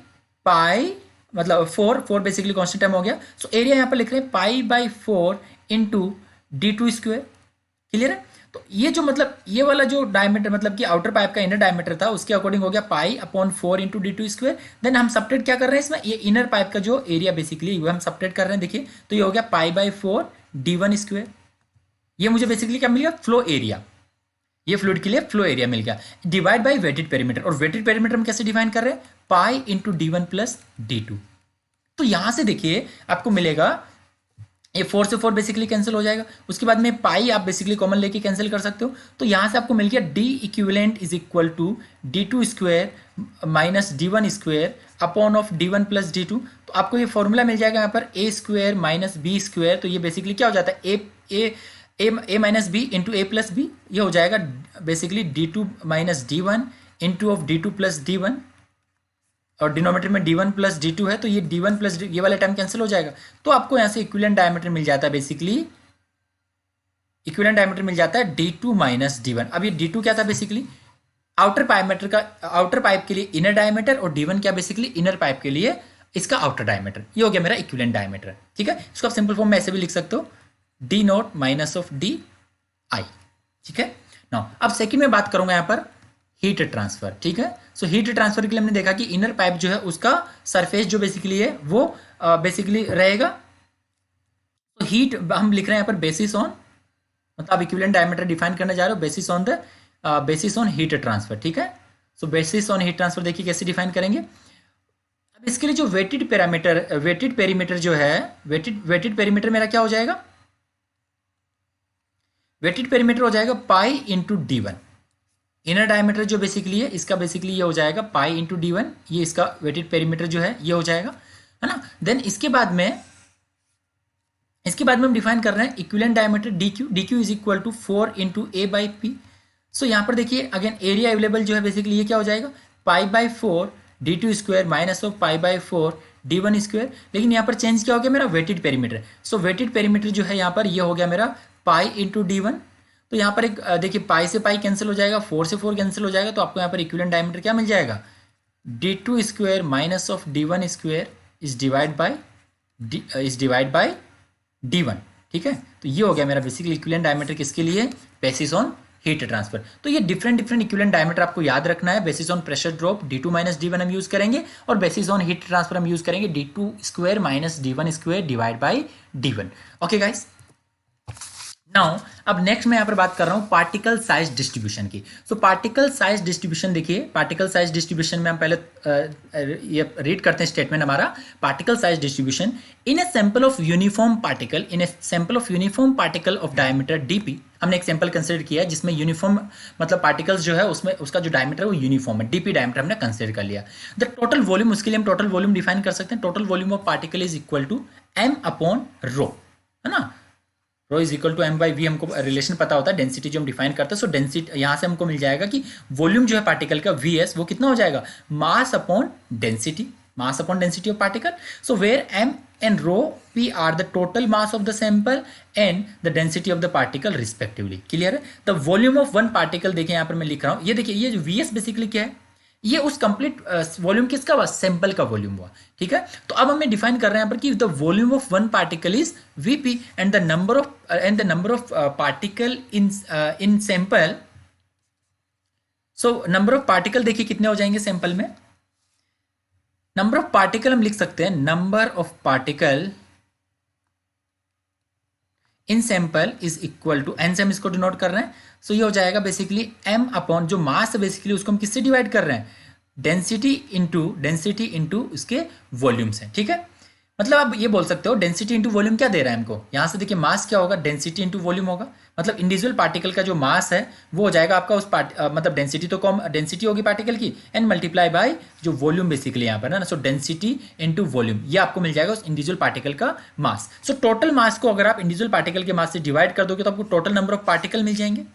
पाई मतलब 4 बेसिकली कांस्टेंट टाइम हो गया। सो एरिया यहां पर लिख रहे हैं पाई by 4 into D2 square. Clear है। तो ये जो मतलब ये वाला जो डायमीटर मतलब कि आउटर पाइप का इनर डायमीटर था उसके अकॉर्डिंग हो गया pi upon 4 into D two square. Then हम सब्ट्रैक्ट क्या कर रहे हैं इसमें, ये इनर पाइप का जो एरिया बेसिकली वो हम सब्ट्रैक्ट कर रहे हैं। देखिए तो ये हो गया पाई बाई 4 डी वन स्क्वायर। ये मुझे बेसिकली क्या मिल गया, फ्लो एरिया। ये फ्लूइड के लिए फ्लो एरिया मिल गया, डिवाइड बाई वेटेड पेरीमीटर। और वेटेड पेरीमीटर हम कैसे डिफाइन कर रहे हैं, pi into D one plus D two. तो यहां से देखिए आपको मिलेगा ये 4 से 4 बेसिकली कैंसिल हो जाएगा। उसके बाद में पाई आप बेसिकली कॉमन लेके कैंसिल कर सकते हो। तो यहां से आपको मिल गया D equivalent is equal to D two square minus D one square upon of D one plus D two. तो आपको ये फॉर्मूला मिल जाएगा यहाँ पर A square minus B square. तो ये बेसिकली क्या हो जाता है, A minus B into A plus B. ये हो जाएगा basically D two minus D one into of D two plus D one, और डिनोमीटर में d1 प्लस डी2 है तो ये d1 प्लस ये वाला टर्म कैंसिल हो जाएगा। तो आपको यहाँ से इक्विवेलेंट डायमीटर मिल जाता है, बेसिकली इक्विवेलेंट डायमीटर मिल जाता है d2 माइनस d1। अब ये d2 क्या था, बेसिकली आउटर पाइपमीटर का, आउटर पाइप के लिए इनर डायमीटर, और d1 क्या बेसिकली इनर पाइप के लिए इसका आउटर डायमीटर। ये हो गया मेरा इक्विवेलेंट डायमीटर। ठीक है, इसको आप सिंपल फॉर्म में ऐसे भी लिख सकते हो, d not minus of D I. ठीक है ना। अब सेकेंड में बात करूंगा यहाँ पर हीट ट्रांसफर। ठीक है, सो हीट ट्रांसफर के लिए हमने देखा कि इनर पाइप जो है उसका सरफेस जो बेसिकली है वो बेसिकली रहेगा। तो हीट हम लिख रहे हैं यहाँ पर बेसिस ऑन, मतलब आप इक्विवेलेंट डायमीटर डिफाइन करने जा रहे हो basis on the basis on heat transfer. ठीक है, सो बेसिस ऑन हीट ट्रांसफर देखिए कैसे डिफाइन करेंगे। अब इसके लिए जो वेटेड पैरामीटर, वेटेड पेरीमीटर जो है, वेटेड पेरीमीटर मेरा क्या हो जाएगा, वेटेड पेरीमीटर हो जाएगा पाई into D one. Inner diameter जो बेसिकली है इसका बेसिकली ये हो जाएगा पाई इंटू डी वन, ये इसका वेटेड पेरीमीटर जो है ये हो जाएगा, है ना। देन इसके बाद में हम डिफाइन कर रहे हैं equivalent diameter D Q is equal to 4 into A by P. So यहाँ पर देखिए अगेन एरिया अवेलेबल जो है बेसिकली ये क्या हो जाएगा, pi by 4 D two square minus of pi by 4 D one square. लेकिन यहाँ पर चेंज क्या हो गया, मेरा wetted perimeter. So wetted perimeter जो है यहाँ पर ये हो गया मेरा पाई इंटू डी वन। तो यहाँ पर एक देखिए पाई से पाई कैंसिल हो जाएगा, 4 से 4 कैंसिल हो जाएगा, तो आपको यहाँ पर इक्विवेलेंट डायमीटर क्या मिल जाएगा, D two square minus of D one square is divide by D one. ठीक है, तो ये हो गया मेरा बेसिकली इक्विवेलेंट डायमीटर किसके लिए, बेसिस ऑन हीट ट्रांसफर। तो ये डिफरेंट इक्विवेलेंट डायमीटर आपको याद रखना है। Basis on pressure drop D two minus D one हम यूज करेंगे, और बेसिस ऑन हीट ट्रांसफर हम यूज करेंगे D two square minus D one square divide by D one. Okay guys, now अब नेक्स्ट मैं यहाँ पर बात कर रहा हूँ पार्टिकल साइज डिस्ट्रीब्यूशन की। सो पार्टिकल साइज डिस्ट्रीब्यूशन देखिए, पार्टिकल साइज डिस्ट्रीब्यूशन में हम पहले ये रीड करते हैं स्टेटमेंट हमारा। Particle size distribution in a sample of uniform particle, in a sample of uniform particle of diameter DP. हमने एक सैंपल कंसिडर किया है जिसमें यूनिफॉर्म मतलब पार्टिकल्स जो है उसमें उसका जो डायमीटर है वो यूनिफॉर्म है, डीपी डायमीटर हमने कंसिडर कर लिया। द टोटल वॉल्यूम, उसके लिए हम टोटल वॉल्यूम डिफाइन कर सकते हैं। Total volume of particle is equal to M upon rho, है ना। Rho is equal to M by V, हमको रिलेशन पता होता है, डेंसिटी जो हम डिफाइन करते हैं। सो डेंसिटी यहाँ से हमको मिल जाएगा कि वॉल्यूम जो है पार्टिकल का वी एस वो कितना हो जाएगा, mass upon density, mass upon density of particle. So where M and rho P are the total mass of the sample and the density of the particle respectively. Clear है। The volume of one particle देखिए यहाँ पर मैं लिख रहा हूँ, ये देखिए ये जो वी एस बेसिकली क्या है, ये उस कंप्लीट वॉल्यूम किसका हुआ, सैंपल का वॉल्यूम हुआ। ठीक है, तो अब हमें डिफाइन कर रहे हैं यहाँ पर कि the volume of one particle is VP and the number of particle in sample. So number of particle देखिए कितने हो जाएंगे सैंपल में, नंबर ऑफ पार्टिकल हम लिख सकते हैं number of particle in sample is equal to N से हम इसको डिनोट कर रहे हैं। सो ये हो जाएगा बेसिकली एम अपॉन जो मास है बेसिकली उसको हम किससे डिवाइड कर रहे हैं, डेंसिटी इंटू उसके वॉल्यूम से। ठीक है, मतलब आप ये बोल सकते हो डेंसिटी इंटू वॉल्यूम क्या दे रहा है हमको, यहाँ से देखिए मास क्या होगा, डेंसिटी इंटू वॉल्यूम होगा। मतलब इंडिविजुअल पार्टिकल का जो मास है वो हो जाएगा आपका उस मतलब डेंसिटी तो कम डेंसिटी होगी पार्टिकल की एंड मल्टीप्लाई बाय जो वॉल्यूम बेसिकली यहाँ पर ना। सो डेंसिटी इंटू वॉल्यूम ये आपको मिल जाएगा उस इंडिविजुअल पार्टिकल का मास। सो टोटल मास को अगर आप इंडिविजुअल पार्टिकल के मास से डिवाइड कर दोगे तो आपको टोटल नंबर ऑफ पार्टिकल मिल जाएंगे।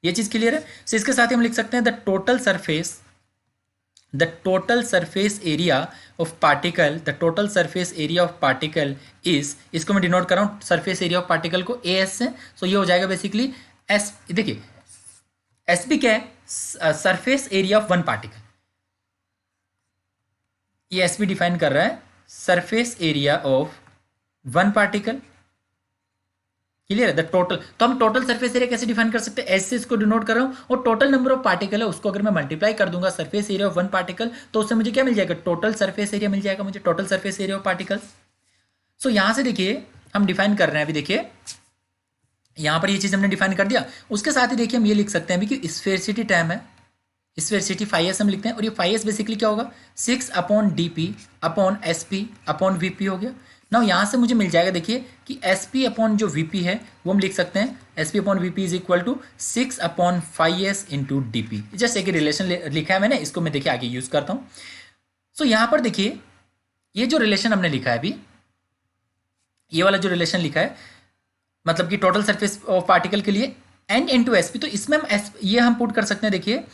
ये चीज क्लियर है। सो इसके साथ ही हम लिख सकते हैं the total surface area of particle, the total surface area of particle is, इसको मैं डिनोट कर रहा हूँ सरफेस एरिया ऑफ पार्टिकल को ए एस से। सो ये हो जाएगा बेसिकली एस, देखिए एस बी क्या है, surface area of one particle, ये एस बी डिफाइन कर रहा है surface area of one particle clear है? द टोटल, तो हम टोटल सरफेस एरिया कैसे डिफाइन कर सकते हैं? एस से इसको डिनोट कर रहा हूं, और टोटल नंबर ऑफ पार्टिकल है उसको अगर मैं मल्टीप्लाई कर दूंगा surface area of one particle, तो उससे मुझे क्या मिल जाएगा? टोटल सरफेस एरिया मिल जाएगा मुझे, total surface area of particle. So यहां से देखिए हम डिफाइन कर रहे हैं, अभी देखिए यहां पर ये चीज हमने डिफाइन कर दिया। उसके साथ ही देखिए हम ये लिख सकते हैं अभी कि स्फेरिसिटी टाइम है, स्फेरिसिटी फाइव एस हम लिखते हैं, और ये फाइव एस बेसिकली क्या होगा? 6/dp/sp/vp हो गया। ना यहाँ से मुझे मिल जाएगा देखिए कि sp/vp है वो हम लिख सकते हैं, sp/vp is equal to 6/5s/dp। Just एक रिलेशन लिखा है मैंने, इसको मैं देखिए आगे यूज करता हूँ। सो यहाँ पर देखिए ये जो रिलेशन हमने लिखा है अभी, ये वाला जो रिलेशन लिखा है, मतलब कि टोटल सरफेस ऑफ पार्टिकल के लिए n इंटू एस पी, तो इसमें हम ये हम पुट कर सकते हैं। देखिए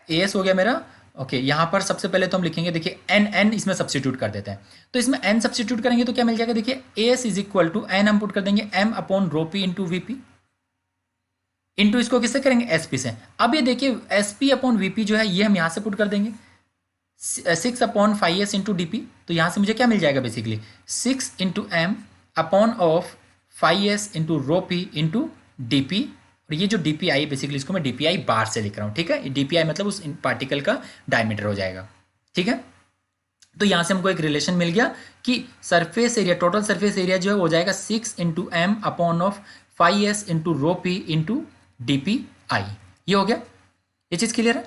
एस हो गया मेरा, ओके यहाँ पर सबसे पहले तो हम लिखेंगे देखिए n इसमें सब्सटीट्यूट कर देते हैं, तो इसमें n सब्सटीट्यूट करेंगे तो क्या मिल जाएगा? देखिए S is equal to n हम पुट कर देंगे m/ρp इंटू वीपी, इंटू इसको किससे करेंगे? एसपी से। अब ये देखिए sp/vp जो है ये हम यहाँ से पुट कर देंगे 6/5s इंटू डी, तो यहाँ से मुझे क्या मिल जाएगा? Basically 6 into m upon of 5s into ρp into D, और ये जो dpi बेसिकली इसको मैं dpi बार से लिख रहा हूँ, ठीक है? dpi मतलब उस पार्टिकल का डायमीटर हो जाएगा, ठीक है? तो यहाँ से हमको एक रिलेशन मिल गया कि surface area, total surface area जो है हो जाएगा 6 into m upon of 5s into ρp into dpi। ये हो गया, ये चीज क्लियर है?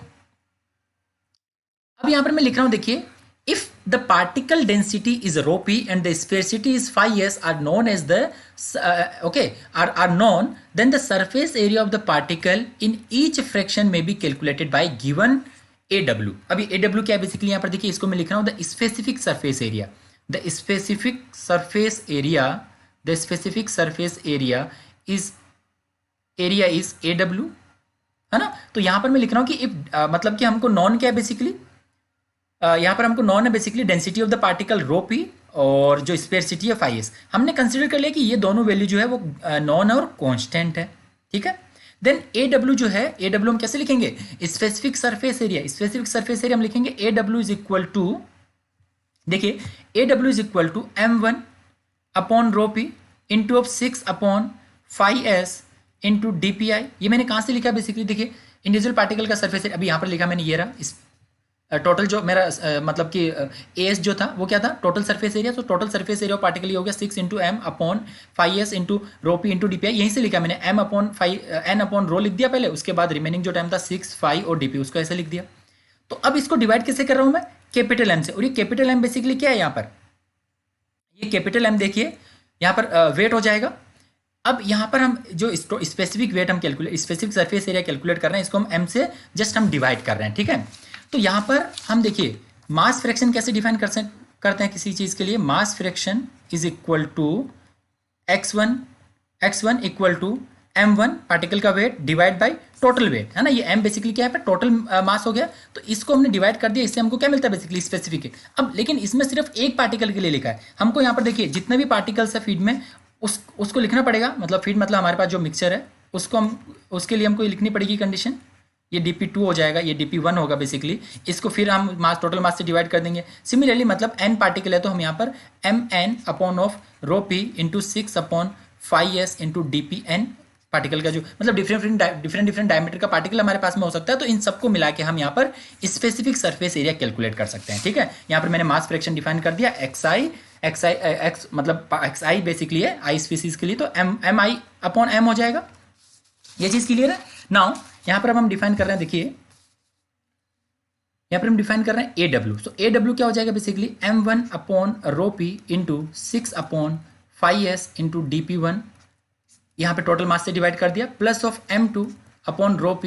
अब यहाँ पर मैं लिख रहा हूँ देखिए, if the particle density is rho p and the sphericity is phi s are known as the are known, then the surface area of the particle in each fraction may be calculated by given aw। अभी aw क्या है? Basically यहाँ पर देखिए इसको मैं लिख रहा हूँ the specific surface area, the specific surface area, the specific surface area is aw, है ना? तो यहाँ पर मैं लिख रहा हूँ कि इफ मतलब कि हमको नॉन क्या है बेसिकली, यहाँ पर हमको नॉन है basically density of the particle rho P, और जो स्पेसिटी है फाइव एस, हमने कंसिडर कर लिया कि ये दोनों वैल्यू जो है वो नॉन और कांस्टेंट है, ठीक है? देन ए डब्ल्यू जो है, ए डब्ल्यू हम कैसे लिखेंगे? Specific surface area, specific surface area हम लिखेंगे A W is equal to, देखिए A W is equal to m1/ρp into of 6/5s into dpi। ये मैंने कहाँ से लिखा बेसिकली? देखिए इंडिविजुअल पार्टिकल का सरफेस एरिया, अभी यहाँ पर लिखा मैंने ये रहा, इस टोटल जो मेरा मतलब कि एस जो था वो क्या था? Total surface area. तो total surface area of particle ये हो गया 6 into m upon 5s into ρp into dpi। यहीं से लिखा मैंने n/ρ लिख दिया पहले, उसके बाद रिमेनिंग जो टाइम था 6, 5 और dp उसको ऐसे लिख दिया। तो अब इसको डिवाइड कैसे कर रहा हूँ मैं? कैपिटल M से, और ये कैपिटल M बेसिकली क्या है यहाँ पर? ये कैपिटल M देखिए यहाँ पर वेट हो जाएगा। अब यहाँ पर हम जो स्पेसिफिक वेट हम calculate, specific surface area calculate कर रहे हैं, इसको हम m से जस्ट हम डिवाइड कर रहे हैं, ठीक है? तो यहाँ पर हम देखिए मास फ्रैक्शन कैसे डिफाइन करते हैं किसी चीज़ के लिए? Mass fraction is equal to x1 equal to m1 particle का weight divide by total weight, है ना? ये m बेसिकली क्या है? टोटल मास हो गया, तो इसको हमने डिवाइड कर दिया, इससे हमको क्या मिलता है? Basically specific. अब लेकिन इसमें सिर्फ एक पार्टिकल के लिए लिखा है, हमको यहाँ पर देखिए जितने भी पार्टिकल्स है फीड में उसको लिखना पड़ेगा, मतलब फीड मतलब हमारे पास जो मिक्सचर है उसको हम, उसके लिए हमको लिखनी पड़ेगी कंडीशन। ये dp2 हो जाएगा, ये dp1 होगा बेसिकली, इसको फिर हम मास, टोटल मास से डिवाइड कर देंगे। सिमिलरली मतलब n पार्टिकल है तो हम यहाँ पर mn/ρp into 6/5s into dpn particle का जो मतलब डिफरेंट डायमीटर का पार्टिकल हमारे पास में हो सकता है, तो इन सबको मिला के हम यहाँ पर स्पेसिफिक सरफेस एरिया कैलकुलेट कर सकते हैं, ठीक है? यहाँ पर मैंने मास फ्रैक्शन डिफाइन कर दिया x मतलब xi बेसिकली है आई स्पीसीज के लिए, तो mi/m हो जाएगा। ये चीज क्लियर है? नाउ यहाँ पर अब हम डिफाइन कर रहे हैं, देखिए यहाँ पर हम डिफाइन कर रहे हैं A W. So A W क्या हो जाएगा? Basically m1/ρp into 6/5s into dp1, यहाँ पे टोटल मास से डिवाइड कर दिया, plus of m2/ρp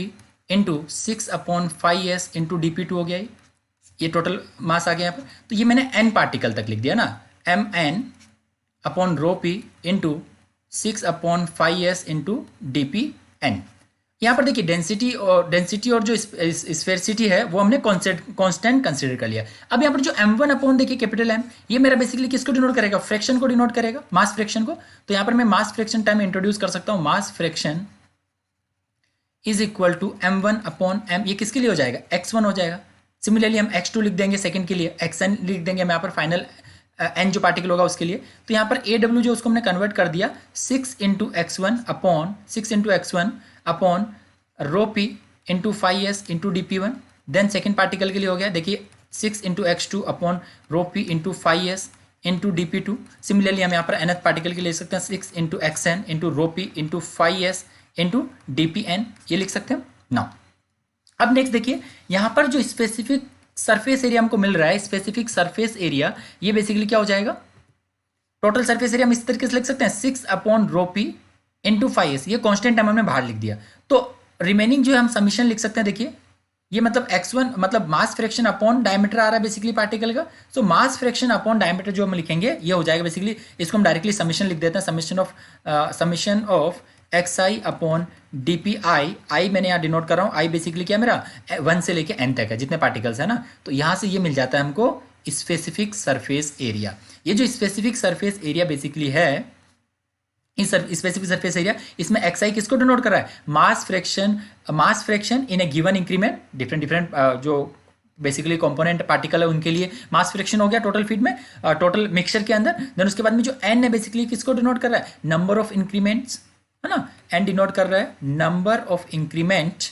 into 6/5s into dp2 हो गया, ये टोटल मास आ गया यहाँ पर। तो ये मैंने n पार्टिकल तक लिख दिया ना, mn/ρp into 6/5s into dpn। यहाँ पर देखिए डेंसिटी और जो स्फेरिसिटी है वो हमने कांस्टेंट कंसीडर कर लिया। अब यहाँ पर जो m1 देखिए कैपिटल M, ये मेरा बेसिकली किसको डिनोट करेगा? फ्रैक्शन को डिनोट करेगा, मास फ्रैक्शन को। तो यहाँ पर मैं मास फ्रैक्शन टाइम इंट्रोड्यूस कर सकता हूँ, mass fraction is equal to m1/m, ये किसके लिए हो जाएगा? x1 हो जाएगा। सिमिलरली हम x2 लिख देंगे सेकंड के लिए, xn लिख देंगे हम यहाँ पर फाइनल एन जो पार्टिकल होगा उसके लिए। तो यहाँ पर ए डब्ल्यू जो उसको हमने कन्वर्ट कर दिया 6 × x1 upon rho P into 5s into D P one. Then second particle के लिए हो गया, देखिए 6 × x2 upon rho P into 5s into D P two. Similarly हम यहाँ पर nth पार्टिकल के लिए लिख सकते हैं 6 × xn into rho P into 5s into D P N, ये लिख सकते हैं ना। अब नेक्स्ट देखिए यहाँ पर जो स्पेसिफिक सरफेस एरिया हमको मिल रहा है, स्पेसिफिक सरफेस एरिया, ये बेसिकली क्या हो जाएगा, टोटल सरफेस एरिया हम इस तरीके से लिख सकते हैं 6 upon rho P into 5s, ये कांस्टेंट टाइम हमने बाहर लिख दिया। तो रिमेनिंग जो है हम समीशन लिख सकते हैं, देखिए ये मतलब x1 मतलब मास फ्रैक्शन अपॉन डायमीटर आ रहा है बेसिकली पार्टिकल का। सो मास फ्रैक्शन अपॉन डायमीटर जो हम लिखेंगे ये हो जाएगा बेसिकली, इसको हम डायरेक्टली समीशन लिख देते हैं, summation of xi upon D P आई मैंने यहाँ डिनोट कर रहा हूँ, आई बेसिकली क्या मेरा 1 से लेके n तक है जितने पार्टिकल्स है ना। तो यहाँ से ये मिल जाता है हमको स्पेसिफिक सरफेस एरिया। ये जो स्पेसिफिक सरफेस एरिया बेसिकली है, इस स्पेसिफिक सरफेस एरिया, इसमें xi किसको डिनोट कर रहा है, mass fraction in a given increment, different जो बेसिकली कंपोनेंट पार्टिकल है उनके लिए मास फ्रैक्शन हो गया टोटल फीड में, टोटल मिक्सचर के अंदर। देन उसके बाद में जो n है बेसिकली किसको डिनोट कर रहा है, नंबर ऑफ इंक्रीमेंट्स है ना, n डिनोट कर रहा है number of increment.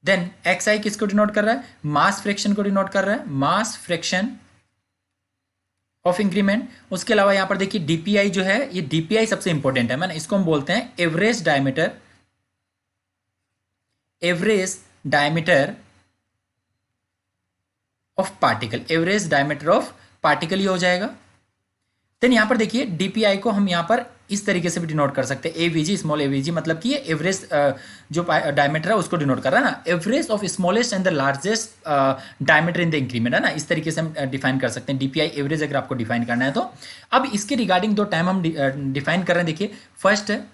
Then xi किसको डिनोट कर रहा है, मास फ्रैक्शन को डिनोट कर रहा है, मास फ्रैक्शन ऑफ इंक्रीमेंट। उसके अलावा यहां पर देखिए डीपीआई जो है, ये डीपीआई सबसे इंपॉर्टेंट है, मैंने इसको हम बोलते हैं average diameter of particle, average diameter of particle ये हो जाएगा। देन यहां पर देखिए डीपीआई को हम यहां पर इस तरीके से भी डिनोट कर सकते हैं, एवीजी, स्मॉल एवीजी, मतलब कि ये एवरेज जो डायमीटर है उसको डिनोट कर रहा है ना, average of smallest and the largest diameter in the increment है ना, इस तरीके से हम डिफाइन कर सकते हैं डीपीआई एवरेज अगर आपको डिफाइन करना है तो। अब इसके रिगार्डिंग दो टाइम हम डिफाइन कर रहे हैं, देखिए फर्स्ट है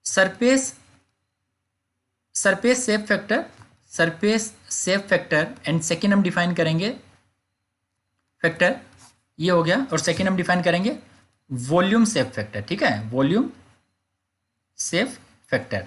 surface shape factor and second हम डिफाइन करेंगे फैक्टर, ये हो गया, और सेकेंड हम डिफाइन करेंगे वॉल्यूम शेप फैक्टर, ठीक है, वॉल्यूम शेप फैक्टर।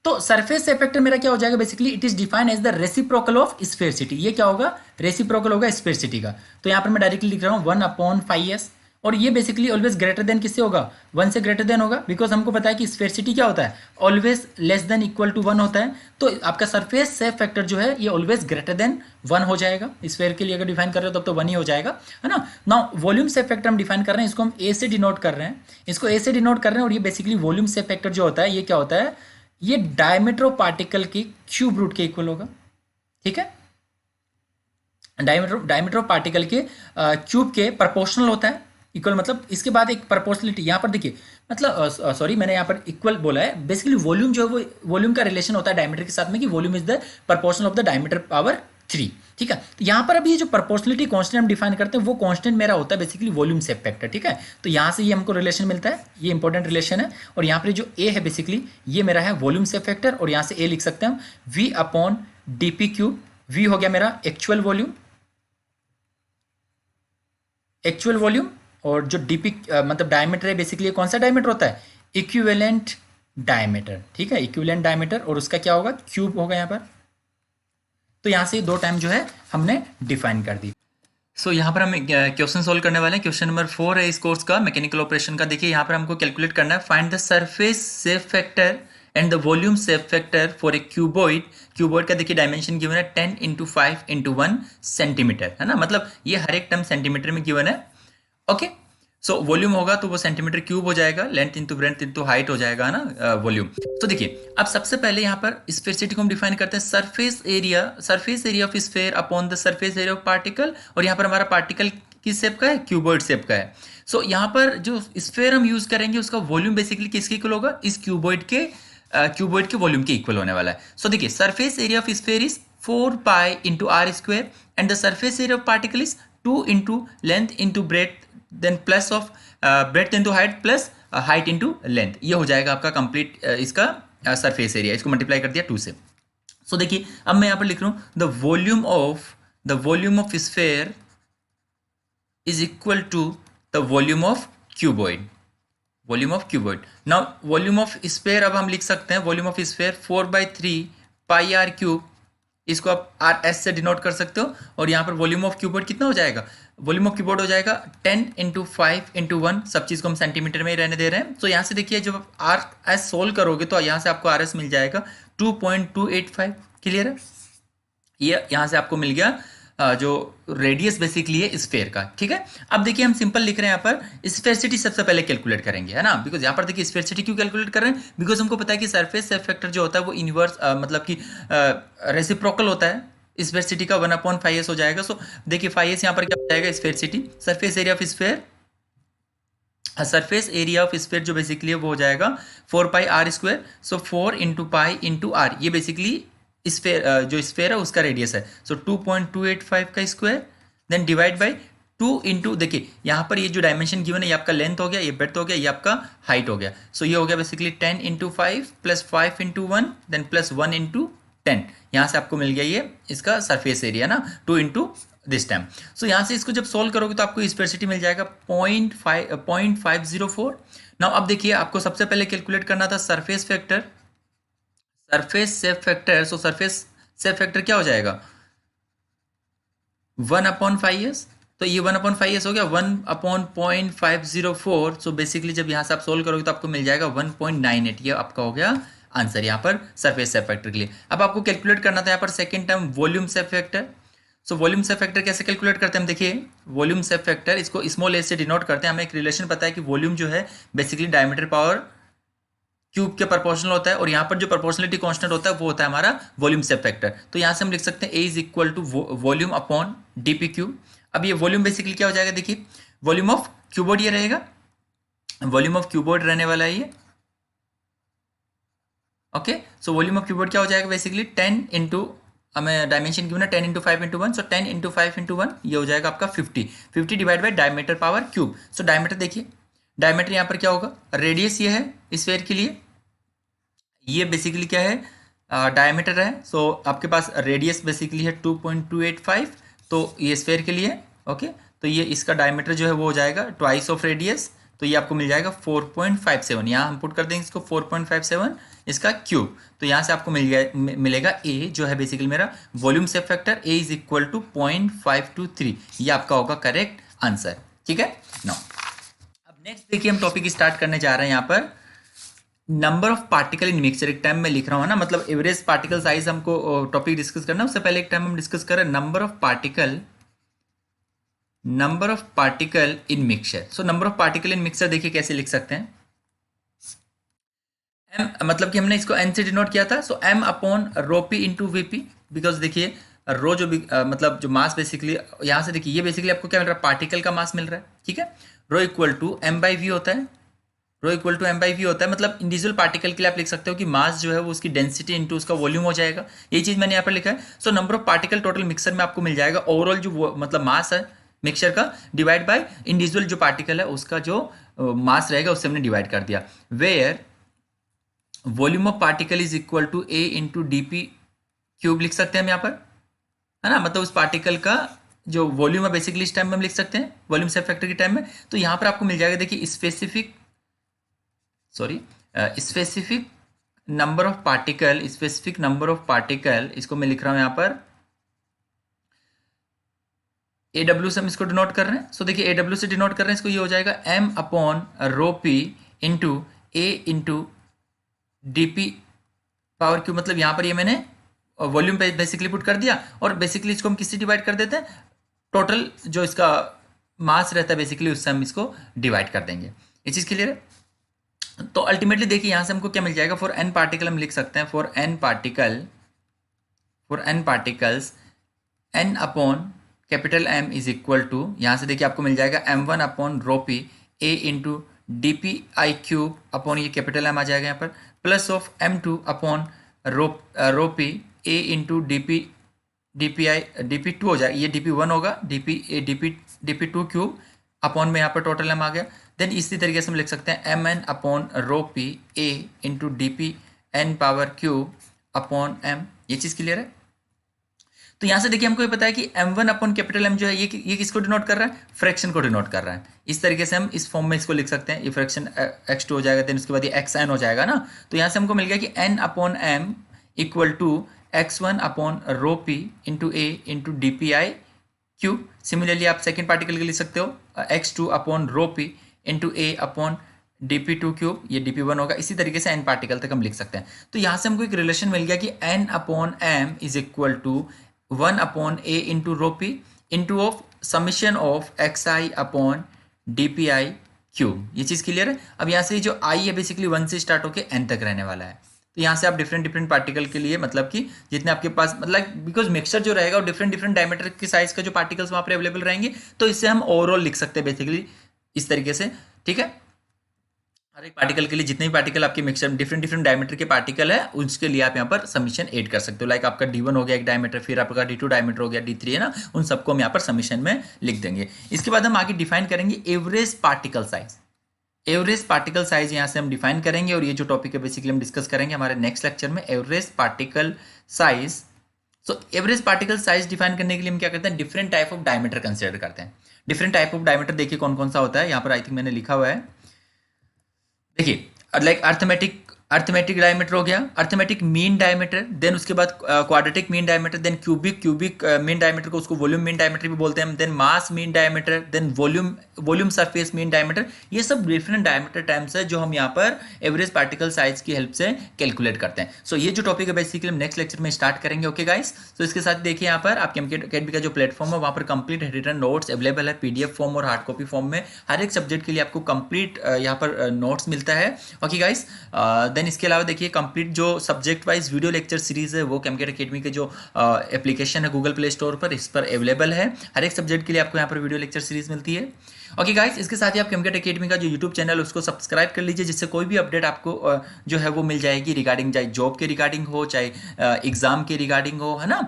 तो सरफेस शेप फैक्टर मेरा क्या हो जाएगा, basically it is defined as the reciprocal of sphericity. ये क्या होगा, रेसिप्रोकल होगा स्फेरिसिटी का। तो यहां पर मैं डायरेक्टली लिख रहा हूं 1/5s, और ये बेसिकली ऑलवेज ग्रेटर देन किससे होगा, 1 से ग्रेटर देन होगा, बिकॉज हमको पता है कि स्फेरिसिटी क्या होता है, always less than equal to 1 होता है। तो आपका सरफेस शेप फैक्टर जो है ये ऑलवेज ग्रेटर देन 1 हो जाएगा, स्फेयर के लिए अगर डिफाइन कर रहे हो तब तो 1 ही हो जाएगा, है ना। नाउ वॉल्यूम शेप फैक्टर हम डिफाइन कर रहे हैं, इसको हम ए से डिनोट कर रहे हैं, और ये बेसिकली वॉल्यूम शेप फैक्टर जो होता है ये क्या होता है, ये डायमीटर ऑफ पार्टिकल की क्यूब रूट के इक्वल होगा, ठीक है, डायमीटर ऑफ पार्टिकल के क्यूब के प्रोपोर्शनल होता है, इक्वल मतलब इसके बाद एक प्रोपोर्शनलिटी यहाँ पर देखिए, मतलब सॉरी मैंने यहाँ पर इक्वल बोला है, बेसिकली वॉल्यूम जो है वो वॉल्यूम का रिलेशन होता है डायमीटर के साथ में, कि volume is the proportional of the diameter power 3, ठीक है। तो यहाँ पर अभी ये जो प्रोपोर्शनलिटी कांस्टेंट हम डिफाइन करते हैं वो कांस्टेंट मेरा होता है बेसिकली वॉल्यूम शेप फैक्टर, ठीक है। तो यहाँ से ये हमको रिलेशन मिलता है, ये इंपॉर्टेंट रिलेशन है। और यहाँ पर जो ए है बेसिकली ये मेरा है वॉल्यूम शेप फैक्टर, और यहाँ से ए लिख सकते हैं हम V upon D P cube. V हो गया मेरा एक्चुअल वॉल्यूम, और जो डीपी मतलब डायमीटर है बेसिकली कौन सा डायमीटर होता है, इक्विवेलेंट डायमीटर, ठीक है, इक्विवेलेंट डायमीटर, और उसका क्या होगा, क्यूब होगा यहाँ पर। तो यहाँ से दो टाइम जो है हमने डिफाइन कर दी। सो यहाँ पर हम क्वेश्चन सोल्व करने वाले हैं। क्वेश्चन नंबर 4 है इस कोर्स का, मैकेनिकल ऑपरेशन का। देखिए यहाँ पर हमको कैलकुलेट करना है, find the surface shape factor and the volume shape factor for a cuboid का देखिए डायमेंशन गिवन है 10 × 5 × 1 सेंटीमीटर, है ना, मतलब ये हर एक टर्म सेंटीमीटर में गिवन है, ओके। सो वॉल्यूम होगा तो वो सेंटीमीटर क्यूब हो जाएगा, length into breadth into height हो जाएगा ना वॉल्यूम। तो देखिए अब सबसे पहले यहाँ पर स्फेरिसिटी को हम डिफाइन करते हैं, surface area of sphere upon the surface area of particle, और यहाँ पर हमारा पार्टिकल किस शेप का है, क्यूबॉइड शेप का है। सो यहाँ पर जो स्फेयर हम यूज करेंगे उसका वॉल्यूम बेसिकली किसके इक्वल होगा, इस क्यूबॉइड के वॉल्यूम के इक्वल होने वाला है। सो देखिए surface area of sphere is 4π × r² and the surface area of particle is 2 × length into breadth then plus of breadth into height plus height into length, ये हो जाएगा आपका कंप्लीट इसका सरफेस एरिया। इसको मल्टीप्लाई कर दिया 2 से। सो देखिए अब मैं यहाँ पर लिख रहा हूँ the volume of sphere is equal to the volume of cuboid. Now volume of sphere अब हम लिख सकते हैं, वॉल्यूम ऑफ स्फेयर 4/3 πr³ इसको आप आर एस से डिनोट कर सकते हो। और यहाँ पर वॉल्यूम ऑफ क्यूबोर्ड कितना हो जाएगा, वॉल्यूम ऑफ कीबोर्ड हो जाएगा 10 × 5 × 1, सब चीज़ को हम सेंटीमीटर में ही रहने दे रहे हैं। तो यहाँ से देखिए जब आप आर एस सोल्व करोगे तो यहाँ से आपको आर एस मिल जाएगा 2.285। क्लियर है, ये यहाँ से आपको मिल गया जो रेडियस बेसिकली है स्फेयर का। ठीक है, अब देखिए हम सिंपल लिख रहे हैं यहाँ पर स्फेरिसिटी सबसे पहले कैलकुलेट करेंगे, है ना, बिकॉज यहाँ पर देखिए स्फेरिसिटी क्यों कैलकुलेट कर रहे हैं, बिकॉज हमको पता है कि सरफेस सेफ फैक्टर जो होता है वो इनवर्स मतलब कि रेसिप्रोकल होता है। स्फेरिसिटी का 1/5s हो जाएगा। सो देखिए 5s यहाँ पर क्या हो जाएगा, sphericity surface area of sphere, surface area of sphere जो बेसिकली है वो हो जाएगा 4πr²। सो 4 × π × r, ये बेसिकली स्फेयर जो स्फेयर है उसका रेडियस है। सो 2.285 का square, then divide by 2 into, देखिए यहाँ पर ये जो डायमेंशन गिवन है ये आपका लेंथ हो गया, ये ब्रेड्थ हो गया, ये आपका हाइट हो गया। सो ये हो गया बेसिकली 10 × 5 प्लस 5 × 1 देन प्लस 1 × 10। यहाँ से आपको मिल गया ये इसका सरफेस एरिया ना, 2 × दिस टाइम। सो यहाँ से इसको जब सोल्व करोगे तो आपको स्पेसिटी मिल जाएगा 0.504। नाउ अब देखिए आपको सबसे पहले कैलकुलेट करना था surface factor, surface safe factor. सो सरफेस सेफ फैक्टर क्या हो जाएगा 1/5s, तो ये 1/5s हो गया 1/0.504। सो बेसिकली जब यहाँ से आप सोल्व करोगे तो आपको मिल जाएगा 1.98। ये आपका हो गया आंसर यहाँ पर सरफेस सेफ फैक्टर के लिए। अब आपको कैलकुलेट करना था यहाँ पर second term volume shape factor. So volume shape factor कैसे कैलकुलेट करते हैं हम देखिए, वॉल्यूम सेफ फैक्टर इसको स्मॉल एस से डिनोट करते हैं। हमें एक रिलेशन पता है कि वॉल्यूम जो है बेसिकली डायमीटर पावर क्यूब के प्रोपोर्शनल होता है, और यहाँ पर जो प्रोपोर्शनलिटी कांस्टेंट होता है वो होता है हमारा वॉल्यूम सेफ फैक्टर। तो यहाँ से हम लिख सकते हैं A is equal to volume upon DP cube. अब ये वॉल्यूम बेसिकली क्या हो जाएगा, देखिए वॉल्यूम ऑफ क्यूबोर्ड ये रहेगा, वॉल्यूम ऑफ क्यूबोर्ड रहने वाला है ये। Okay, so volume of cuboid क्या हो जाएगा बेसिकली 10 इंटू, हमें डायमेंशन क्यों ना 10 × 5 × 1, सो 10 × 5 × 1 ये हो जाएगा आपका 50 divide by diameter power cube. So diameter देखिए, डायमीटर यहाँ पर क्या होगा, रेडियस ये है स्फेयर के लिए, ये बेसिकली क्या है डायमीटर है। सो आपके पास रेडियस बेसिकली है 2.285, तो ये स्फेयर के लिए। ओके, तो ये इसका डायमीटर जो है वो हो जाएगा ट्वाइस ऑफ रेडियस, तो ये आपको मिल जाएगा 4.57। यहाँ हम पुट कर देंगे इसको 4.57 इसका क्यूब। तो यहाँ से आपको मिलेगा ए जो है बेसिकली मेरा volume shape factor, A is equal to 0.523। ये आपका होगा करेक्ट आंसर। ठीक है, नाउ अब नेक्स्ट देखिए हम टॉपिक स्टार्ट करने जा रहे हैं यहाँ पर number of particle in mixture. एक टाइम में लिख रहा हूँ ना, मतलब एवरेज पार्टिकल साइज हमको टॉपिक डिस्कस करना है, उससे पहले एक टाइम हम डिस्कस करें number of particle in mixture. So number of particle in mixture देखिए कैसे लिख सकते हैं, एम मतलब कि हमने इसको एन से डिनोट किया था। So M upon rho P into V P, because देखिए रो जो भी मतलब जो मास बेसिकली यहाँ से देखिए ये बेसिकली आपको क्या मिल रहा है, पार्टिकल का मास मिल रहा है। ठीक है, rho equal to M by V होता है, rho equal to M by V होता है, मतलब इंडिविजुअल पार्टिकल के लिए आप लिख सकते हो कि मास जो है वो उसकी डेंसिटी इंटू उसका वॉल्यूम हो जाएगा। ये चीज़ मैंने यहाँ पर लिखा है। So number of particle total mixer में आपको मिल जाएगा ओवरऑल जो मतलब मास है मिक्सचर का डिवाइड बाय इंडिविजुअल जो पार्टिकल है उसका जो मास रहेगा उससे हमने डिवाइड कर दिया। Where volume of particle is equal to A into D P cube लिख सकते हैं हम यहाँ पर, है ना, मतलब उस पार्टिकल का जो वॉल्यूम है बेसिकली इस टाइम में हम लिख सकते हैं वॉल्यूम सेफ फैक्टर के टाइम में। तो यहाँ पर आपको मिल जाएगा देखिए स्पेसिफिक नंबर ऑफ पार्टिकल, इसको मैं लिख रहा हूं यहां पर AW से हम इसको डिनोट कर रहे हैं। सो देखिए AW से डिनोट कर रहे हैं इसको, ये हो जाएगा M upon rho P into A into D P power Q, मतलब यहाँ पर ये मैंने वॉल्यूम पे बेसिकली पुट कर दिया, और बेसिकली इसको हम किससे डिवाइड कर देते हैं, टोटल जो इसका मास रहता है बेसिकली उससे हम इसको डिवाइड कर देंगे। ये चीज़ क्लियर है। तो अल्टीमेटली देखिए यहाँ से हमको क्या मिल जाएगा, फॉर एन पार्टिकल हम लिख सकते हैं for N particles N upon capital M is equal to, यहाँ से देखिए आपको मिल जाएगा M1 upon rho P A into D P I cube upon ये कैपिटल एम आ जाएगा यहाँ पर, plus of M2 upon rho P A into D P two हो जाएगा, ये DP1 होगा D P two cube upon में यहाँ पर टोटल एम आ गया। देन इसी तरीके से हम लिख सकते हैं MN upon rho P A into D P N power cube upon M। ये चीज़ क्लियर है। तो यहाँ से देखिए हमको ये पता है कि M1 अपॉन कैपिटल M जो है ये किसको डिनोट कर रहा है, फ्रैक्शन को डिनोट कर रहा है। इस तरीके से हम इस फॉर्म में इसको लिख सकते हैं, ये फ्रैक्शन x2 हो जाएगा, देन उसके बाद ये xn हो जाएगा ना। तो यहाँ से हमको मिल गया कि n upon m equal to x1 upon rho P into A into D P I Q. Similarly आप सेकेंड पार्टिकल के लिख सकते हो x2 upon rho P into A upon dp2 cube, ये dp1 होगा। इसी तरीके से n पार्टिकल तक हम लिख सकते हैं। तो यहाँ से हमको एक रिलेशन मिल गया कि n upon m is equal to 1 upon a into rho P into of summation of xi upon dpi cube. ये चीज़ क्लियर है। अब यहाँ से जो i है बेसिकली 1 से स्टार्ट होकर n तक रहने वाला है। तो यहाँ से आप डिफरेंट पार्टिकल के लिए मतलब कि जितने आपके पास मतलब बिकॉज मिक्सचर जो रहेगा वो डिफरेंट डायमीटर के साइज का जो पार्टिकल्स वहाँ पर अवेलेबल रहेंगे, तो इससे हम ओवरऑल लिख सकते हैं बेसिकली इस तरीके से। ठीक है, हर एक पार्टिकल के लिए जितने भी पार्टिकल आपके मिक्सचर डिफरेंट डायमीटर के पार्टिकल है उसके लिए आप यहाँ पर समीशन ऐड कर सकते हो। लाइक आपका D1 हो गया एक डायमीटर, फिर आपका D2 डायमीटर हो गया, D3 है ना, उन सबको हम यहाँ पर समीशन में लिख देंगे। इसके बाद हम आगे डिफाइन करेंगे average particle size. Average particle size यहाँ से हम डिफाइन करेंगे और ये जो टॉपिक है बेसिकली हम डिस्कस करेंगे हमारे नेक्स्ट लेक्चर में, average particle size. So average particle size define करने के लिए हम क्या करते हैं, different type of diameter consider करते हैं। डिफरेंट टाइप ऑफ डायमीटर देखिए कौन कौन सा होता है, यहाँ पर आई थिंक मैंने लिखा हुआ है। देखिए लाइक अर्थमेटिक डायमीटर हो गया, अर्थमेटिक मीन डायमीटर, देन उसके बाद quadratic mean diameter, then cubic mean diameter को उसको वॉल्यूम मीन डायमीटर भी बोलते हैं, then mass mean diameter, then volume surface mean diameter. ये सब डिफरेंट डायमीटर टर्म्स है जो हम यहाँ पर एवरेज पार्टिकल साइज की हेल्प से कैलकुलेट करते हैं। सो ये जो टॉपिक है बेसिकली हम नेक्स्ट लेक्चर में स्टार्ट करेंगे। ओके गाइस, तो इसके साथ देखिए यहाँ पर आपके एकेडमी का जो प्लेटफॉर्म है वहाँ पर कंप्लीट रिटन नोट्स अवेलेबल है पीडीएफ फॉर्म और हार्ड कॉपी फॉर्म में। हर एक सब्जेक्ट के लिए आपको कंप्लीट यहाँ पर नोट्स मिलता है। ओके गाइस, देन इसके अलावा देखिए कंप्लीट जो subject wise video lecture series है वो कैमकेट एकेडमी के जो एप्लीकेशन है गूगल प्ले स्टोर पर, इस पर अवेलेबल है। हर एक सब्जेक्ट के लिए आपको यहाँ पर वीडियो लेक्चर सीरीज मिलती है। ओके गाइस, इसके साथ ही आप कैमकेट एकेडमी का जो यूट्यूब चैनल उसको सब्सक्राइब कर लीजिए, जिससे कोई भी अपडेट आपको जो है वो मिल जाएगी रिगार्डिंग, चाहे जॉब के रिगार्डिंग हो चाहे एग्जाम के रिगार्डिंग हो, है ना।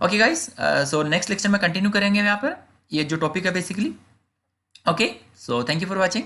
Okay guys, so next lecture में कंटिन्यू करेंगे यहाँ पर ये जो टॉपिक है basically. Okay, so thank you for watching.